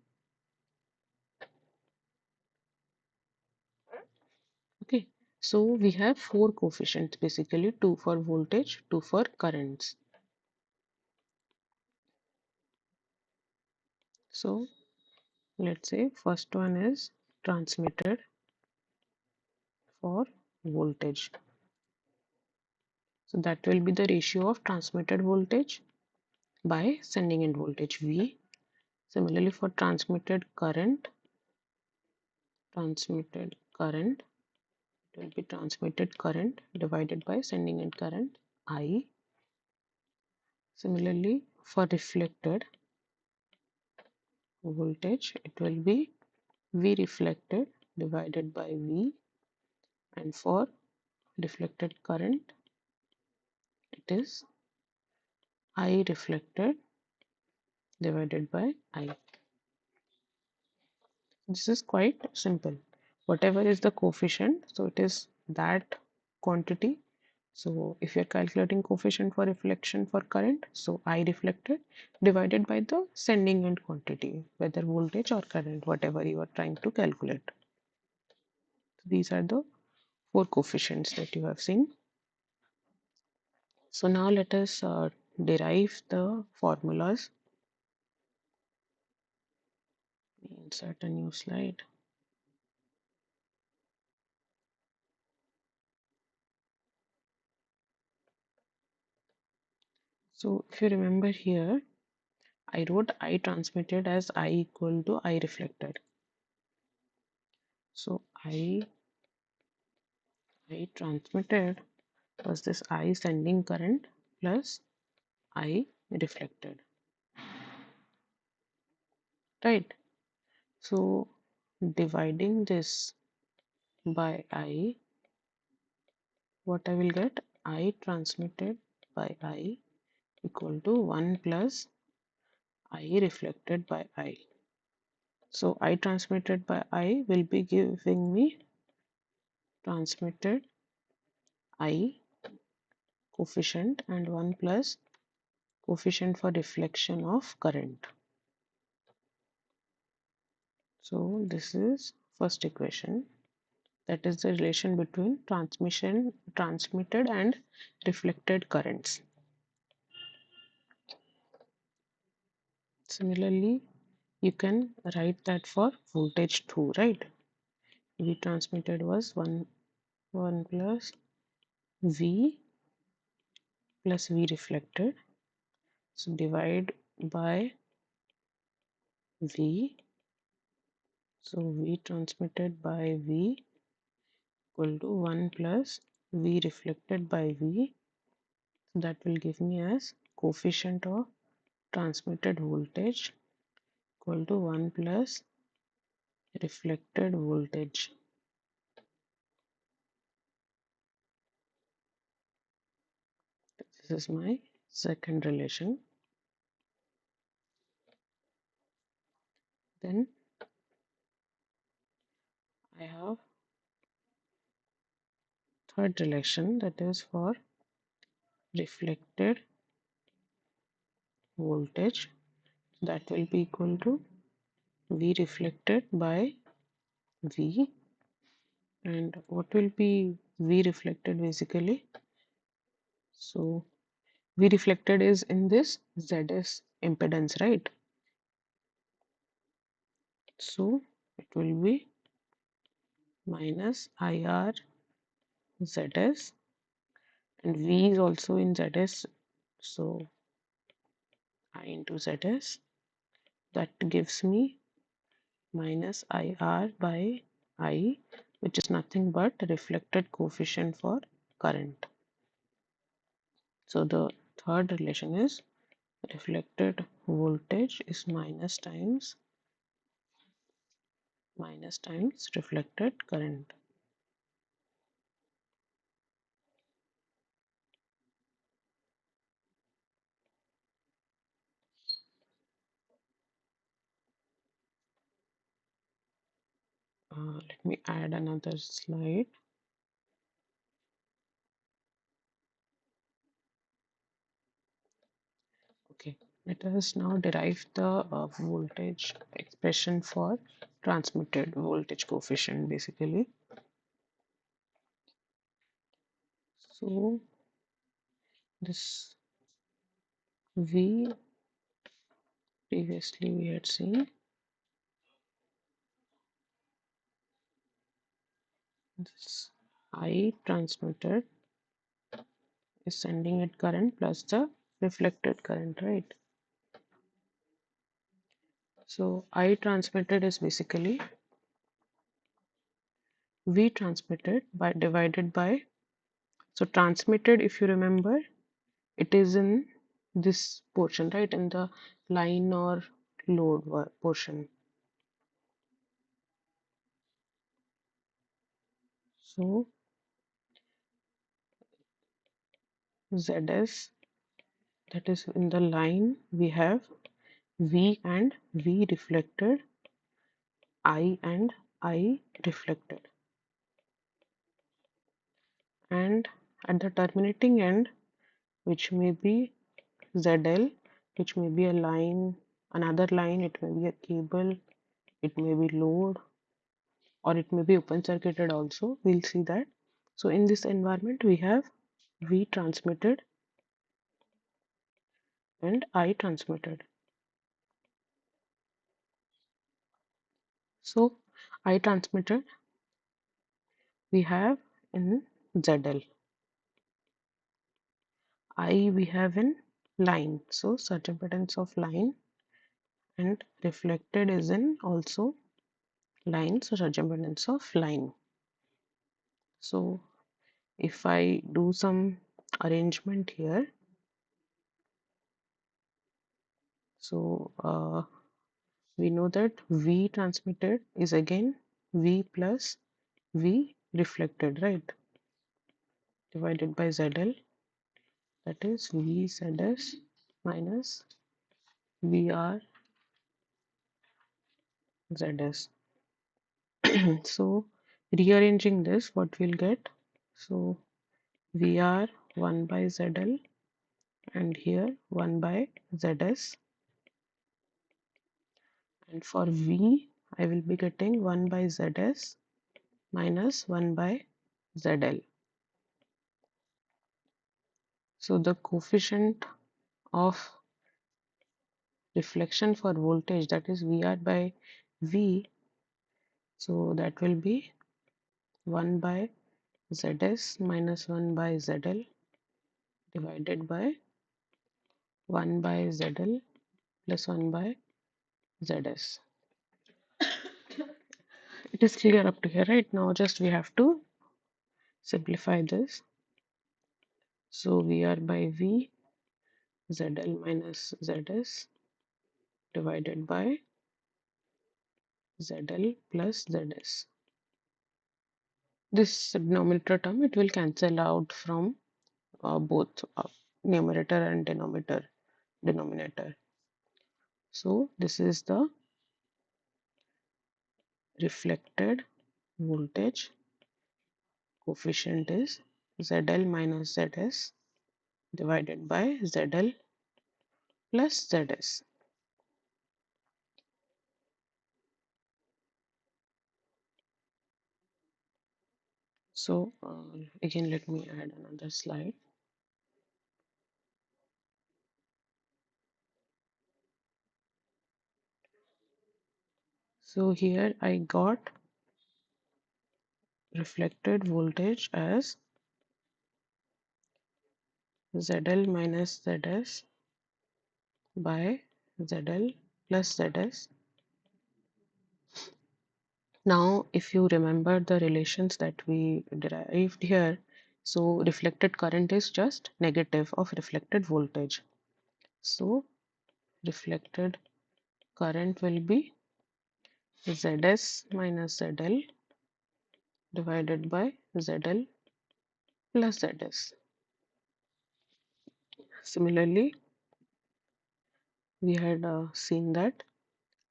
Okay. So we have four coefficients basically, two for voltage, two for currents. So let's say first one is transmitted for voltage. So that will be the ratio of transmitted voltage by sending end voltage V. Similarly for transmitted current, it will be transmitted current divided by sending end current I. Similarly for reflected voltage, it will be V reflected divided by V, and for reflected current, it is I reflected divided by I. This is quite simple. Whatever is the coefficient, so it is that quantity. So if you're calculating coefficient for reflection for current, so I reflected divided by the sending end quantity, whether voltage or current, whatever you are trying to calculate. So these are the four coefficients that you have seen. So now let us derive the formulas. Insert a new slide. So if you remember here, I wrote I transmitted as I equal to I reflected. So I transmitted was this I sending current plus I reflected, right? So dividing this by I, what I will get, I transmitted by I equal to 1 plus I reflected by I. So I transmitted by I will be giving me transmitted I coefficient and 1 plus coefficient for reflection of current. So this is first equation, that is the relation between transmitted and reflected currents. Similarly, you can write that for voltage too, right? V transmitted was 1 plus V plus V reflected. So divide by V. So V transmitted by V equal to 1 plus V reflected by V. That will give me as coefficient of transmitted voltage equal to 1 plus reflected voltage. This is my second relation. Then I have third relation, that is for reflected voltage, that will be equal to V reflected by V. And what will be V reflected basically? So V reflected is in this ZS impedance, right? So it will be minus IR ZS, and V is also in ZS, so I into ZS. That gives me minus IR by I, which is nothing but reflected coefficient for current. So the third relation is reflected voltage is minus times reflected current. Let me add another slide. Okay, let us now derive the voltage expression for transmitted voltage coefficient basically. So this V previously we had seen, this I transmitted is sending it current plus the reflected current, right? So I transmitted is basically V transmitted by divided by, so transmitted, if you remember, it is in this portion, right, in the line or load portion. So ZS, that is in the line we have V and V reflected, I and I reflected, and at the terminating end, which may be ZL, which may be a line, another line, it may be a cable, it may be load, or it may be open circuited also. We'll see that. So in this environment, we have V transmitted and I transmitted. So I transmitted we have in ZL, I we have in line, so surge impedance of line, and reflected is in also line, so surge impedance of line. So if I do some arrangement here, so we know that V transmitted is again V plus V reflected, right, divided by ZL, that is V ZS minus VR Zs. So rearranging this, what we'll get? So Vr 1 by Zl and here 1 by Zs, and for V I will be getting 1 by Zs minus 1 by Zl. So the coefficient of reflection for voltage, that is Vr by V, so that will be 1 by Zs minus 1 by Zl divided by 1 by Zl plus 1 by Zs. It is clear up to here, right? Now just we have to simplify this. So Vr by V, Zl minus Zs divided by Zl plus Zs. This denominator term, it will cancel out from both numerator and denominator. So this is the reflected voltage coefficient is Zl minus Zs divided by Zl plus Zs. So again, let me add another slide. So here I got reflected voltage as Zl minus Zs by Zl plus Zs. Now, if you remember the relations that we derived here, so reflected current is just negative of reflected voltage. So reflected current will be Zs minus Zl divided by Zl plus Zs. Similarly, we had seen that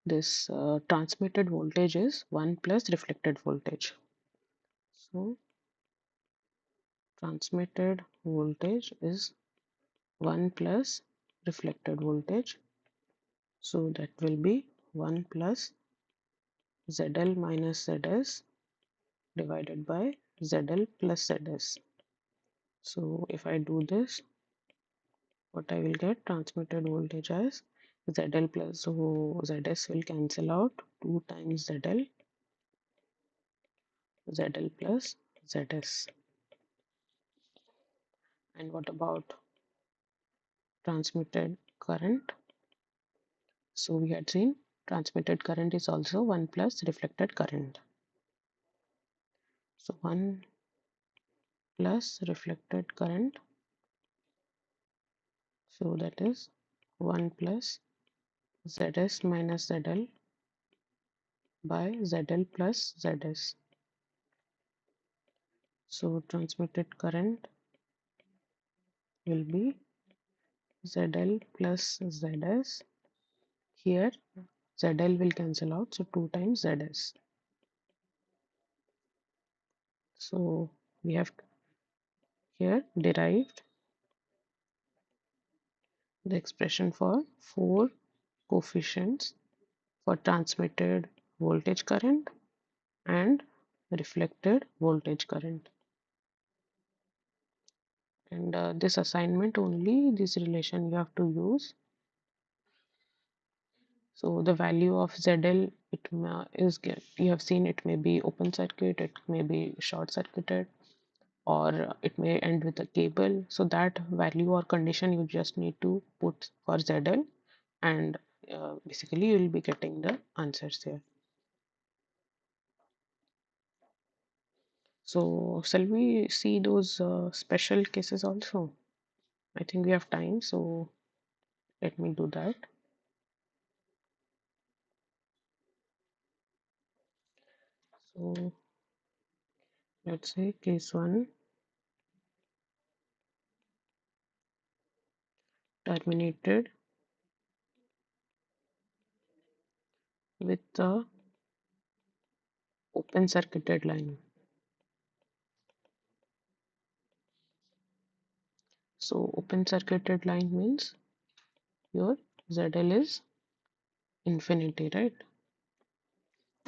this transmitted voltage is 1 plus reflected voltage. So transmitted voltage is 1 plus reflected voltage. So that will be 1 plus Zl minus Zs divided by Zl plus Zs. So if I do this, what I will get? Transmitted voltage as Zl plus, so Zs will cancel out 2 times Zl plus Zs. And what about transmitted current? So we had seen transmitted current is also 1 plus reflected current. So 1 plus reflected current, so that is 1 plus Zs minus Zl by Zl plus Zs. So transmitted current will be Zl plus Zs. Here Zl will cancel out, so 2 times Zs. So we have here derived the expression for 4 coefficients for transmitted voltage current and reflected voltage current. And this assignment only, this relation you have to use. So the value of ZL, you have seen it may be open circuit, it may be short circuited, or it may end with a cable. So that value or condition you just need to put for ZL, and basically you will be getting the answers here. So shall we see those special cases also? I think we have time, so let me do that. So let's say case 1, terminated with the open circuited line. So open circuited line means your ZL is infinity, right?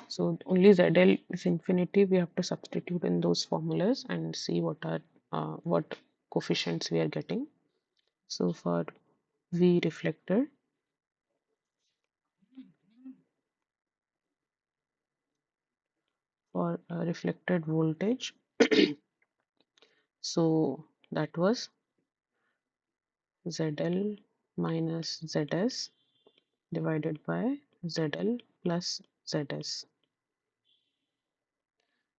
So only ZL is infinity. We have to substitute in those formulas and see what coefficients we are getting. So for V reflected, for reflected voltage, so that was ZL minus ZS divided by ZL plus ZS.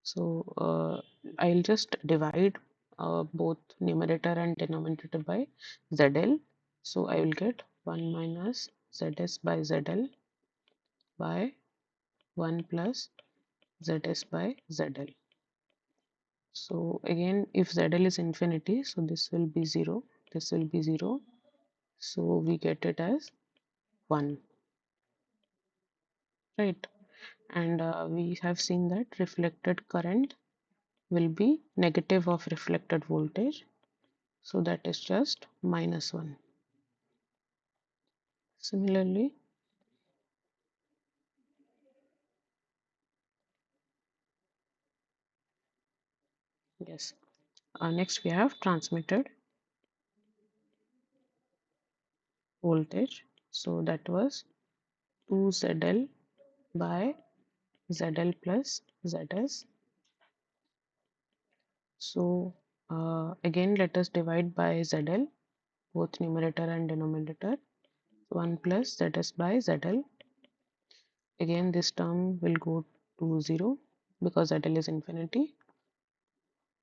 So I'll just divide both numerator and denominator by ZL. So I will get 1 minus ZS by ZL by 1 plus ZS by ZL. So again, if ZL is infinity, so this will be 0, this will be 0. So we get it as 1, right? And we have seen that reflected current will be negative of reflected voltage. So that is just minus 1. Similarly, yes. Next we have transmitted voltage. So that was 2ZL by ZL plus ZS. So again let us divide by ZL, both numerator and denominator. 1 plus ZS by ZL. Again this term will go to 0 because ZL is infinity.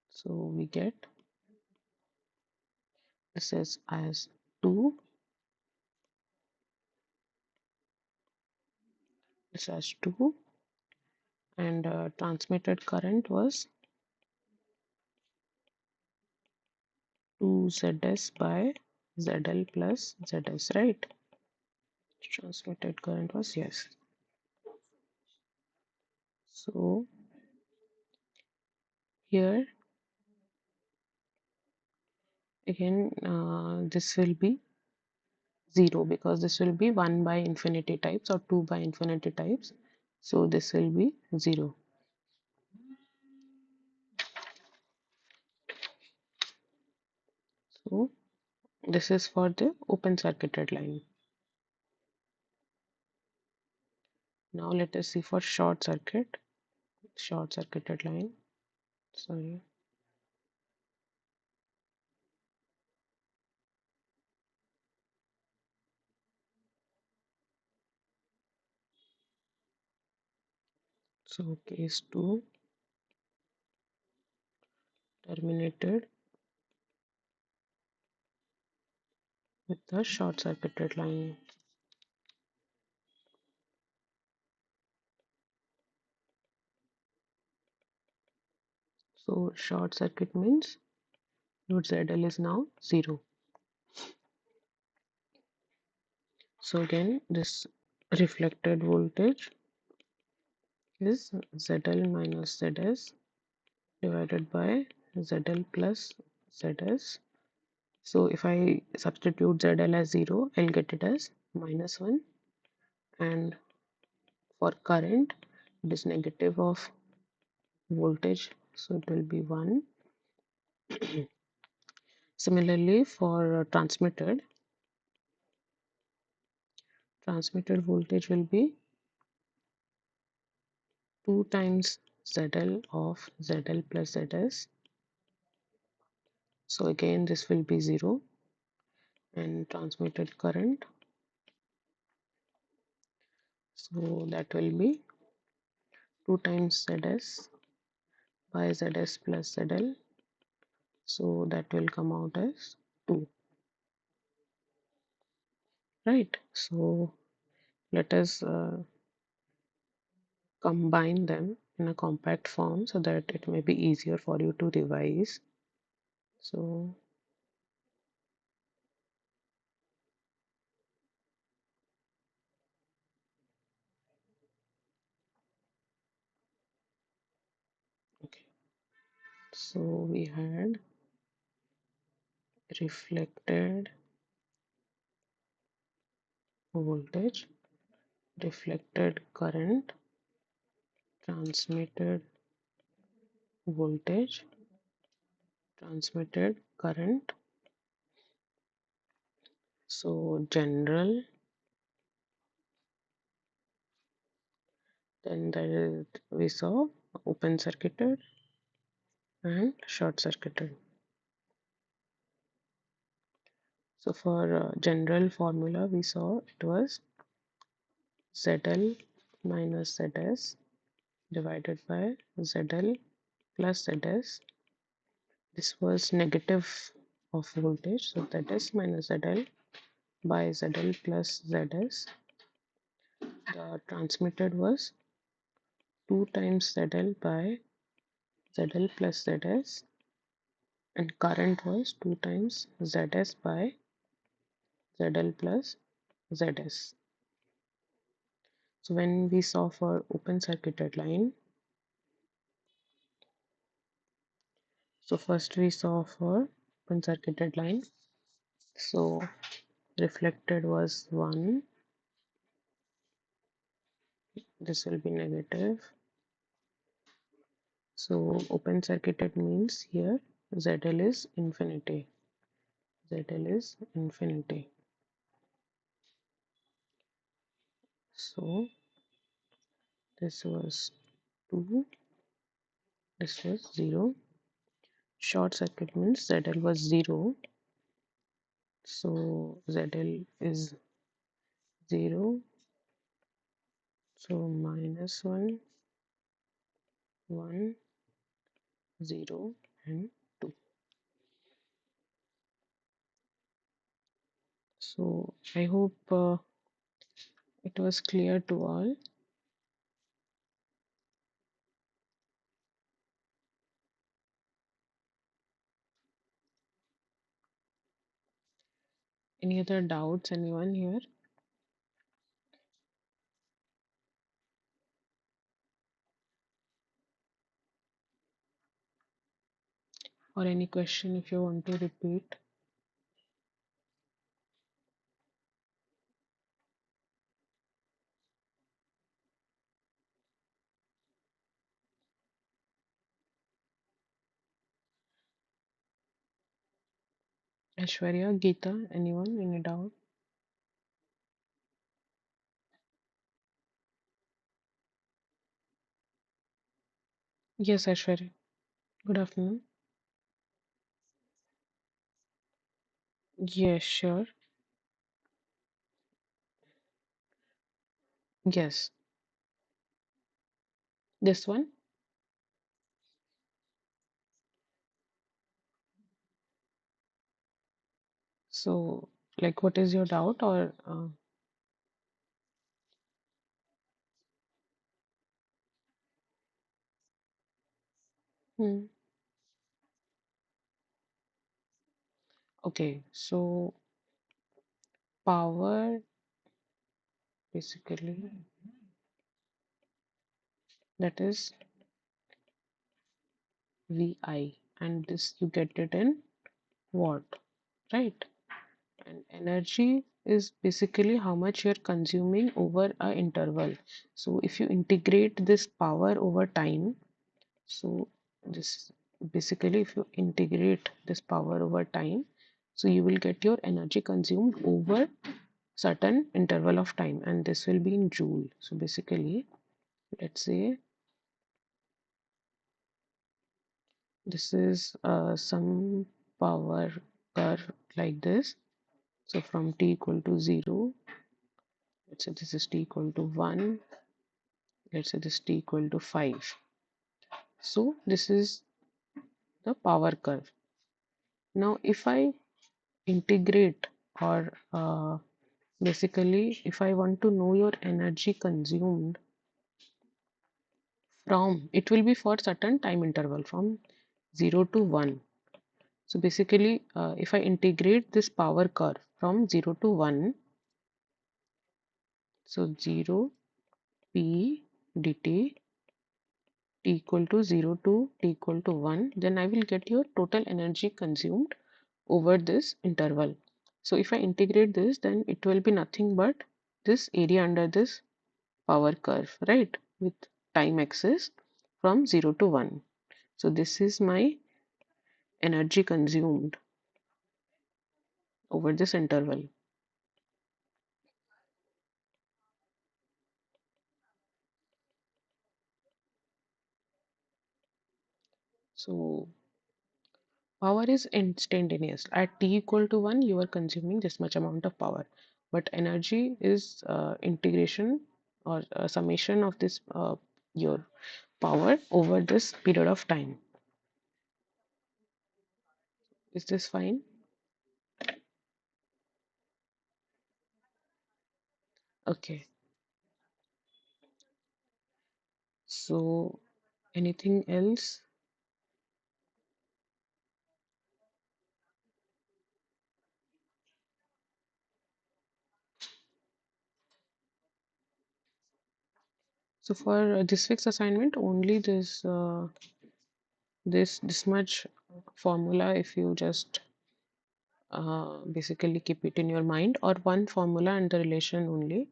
So we get this is as 2, this as 2, and transmitted current was 2ZS by ZL plus ZS, right? Transmitted current was, yes. So here again this will be 0 because this will be 1 by infinity types or 2 by infinity types. So this will be 0. So this is for the open circuited line. Now let us see for short circuited line. Sorry. So case 2 terminated with the short circuited line. So short circuit means your ZL is now 0. So again this reflected voltage is ZL minus ZS divided by ZL plus ZS. So if I substitute ZL as 0, I'll get it as minus 1, and for current it is negative of voltage, so it will be 1. Similarly for transmitted voltage will be 2 times ZL of ZL plus ZS. So again this will be 0, and transmitted current, so that will be 2 times ZS by ZS plus ZL, so that will come out as 2, right? So let us combine them in a compact form so that it may be easier for you to revise. So So we had reflected voltage, reflected current, transmitted voltage, transmitted current. So general, then there we saw open circuited and short circuited. So for general formula we saw it was ZL minus ZS divided by ZL plus ZS. This was negative of voltage, so ZS minus ZL by ZL plus ZS. The transmitted was 2 times ZL by ZL plus ZS, and current was 2 times ZS by ZL plus ZS. So when we saw for open circuited line, so first we saw for open circuited line, so reflected was 1, this will be negative. So open circuited means here ZL is infinity. ZL is infinity. So this was 2, this was 0. Short circuit means ZL was 0. So ZL is 0. So minus 1, 1, 0, and 2. So I hope it was clear to all. Any other doubts, anyone here? Or any question if you want to repeat? Aishwarya, Geeta, anyone? Any doubt? Yes, Aishwarya. Good afternoon. Yes, sure. Yes. This one? So, like, what is your doubt or hmm. Okay, so power basically that is VI, and this you get it in watt, right? And energy is basically how much you're consuming over a interval. So if you integrate this power over time, so this basically if you integrate this power over time, so you will get your energy consumed over certain interval of time, and this will be in joule. So basically, let's say this is some power curve like this. So from t equal to 0, let's say this is t equal to 1, let's say this t equal to 5. So this is the power curve. Now if I integrate or basically if I want to know your energy consumed from, it will be for certain time interval from 0 to 1. So basically if I integrate this power curve from 0 to 1, so 0 p dt t equal to 0 to t equal to 1, then I will get your total energy consumed over this interval. So if I integrate this, then it will be nothing but this area under this power curve, right? With time axis from 0 to 1. So this is my energy consumed over this interval. So power is instantaneous. At t equal to 1, you are consuming this much amount of power. But energy is integration or summation of this your power over this period of time. Is this fine? Okay. So anything else? So for this fixed assignment, only this much formula. If you just basically keep it in your mind, or one formula and the relation only,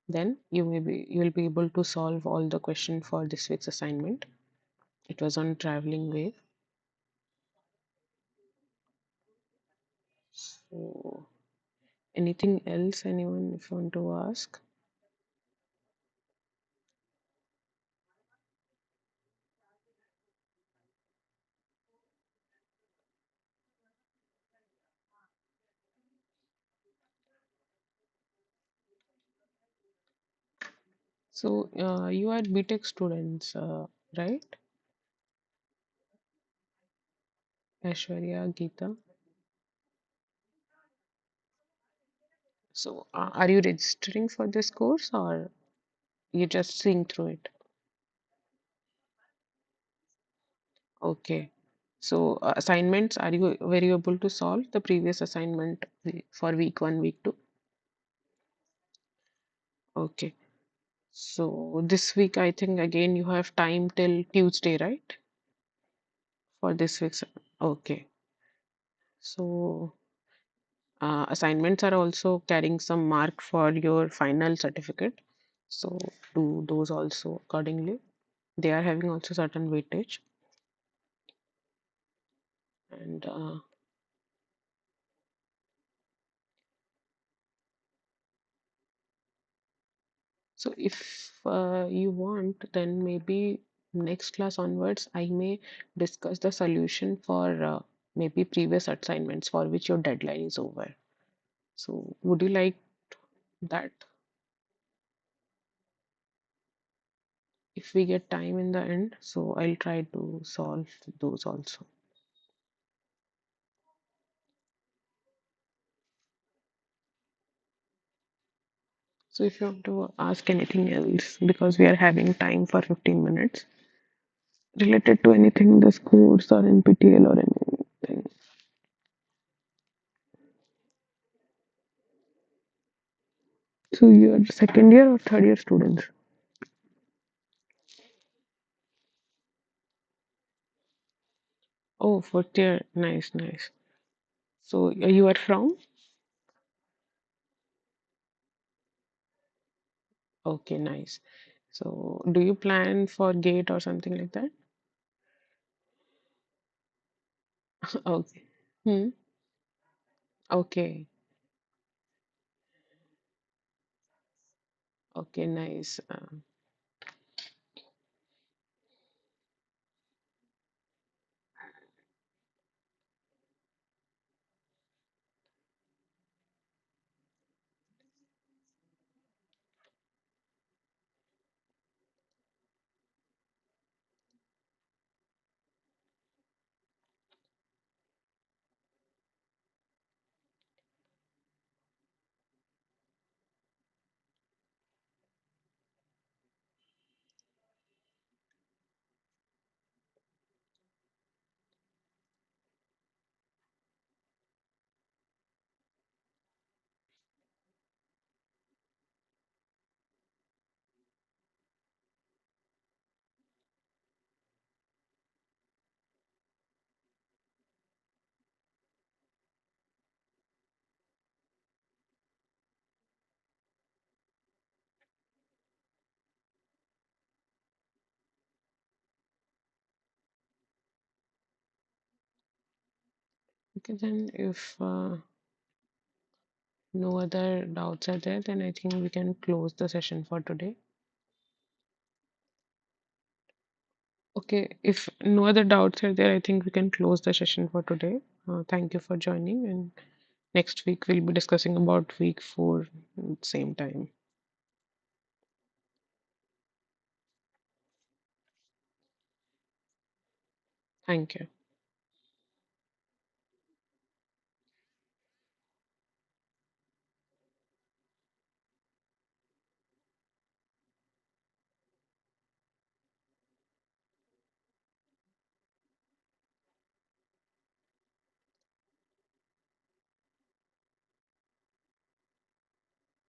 then you will be able to solve all the question for this week's assignment. It was on traveling wave. So anything else anyone if you want to ask? So you are BTech students, right? Aishwarya, Geeta. So are you registering for this course or you just seeing through it? Okay. So assignments, were you able to solve the previous assignment for week 1, week 2? Okay. So this week, I think again you have time till Tuesday, right? For this week's. Okay. So assignments are also carrying some mark for your final certificate. So do those also accordingly. They are having also certain weightage. And so if you want, then maybe next class onwards, I may discuss the solution for maybe previous assignments for which your deadline is over. So would you like that if we get time in the end? So I'll try to solve those also. So if you want to ask anything else, because we are having time for 15 minutes related to anything in this course or NPTEL or anything. So you're second year or third year students? Oh, fourth year. Nice, nice. So you are from? Okay, nice. So do you plan for gate or something like that? Okay. Hmm. Okay. Okay, nice. Okay, then if no other doubts are there, then I think we can close the session for today. Okay, if no other doubts are there, I think we can close the session for today. Thank you for joining, and next week we'll be discussing about week 4 same time. Thank you.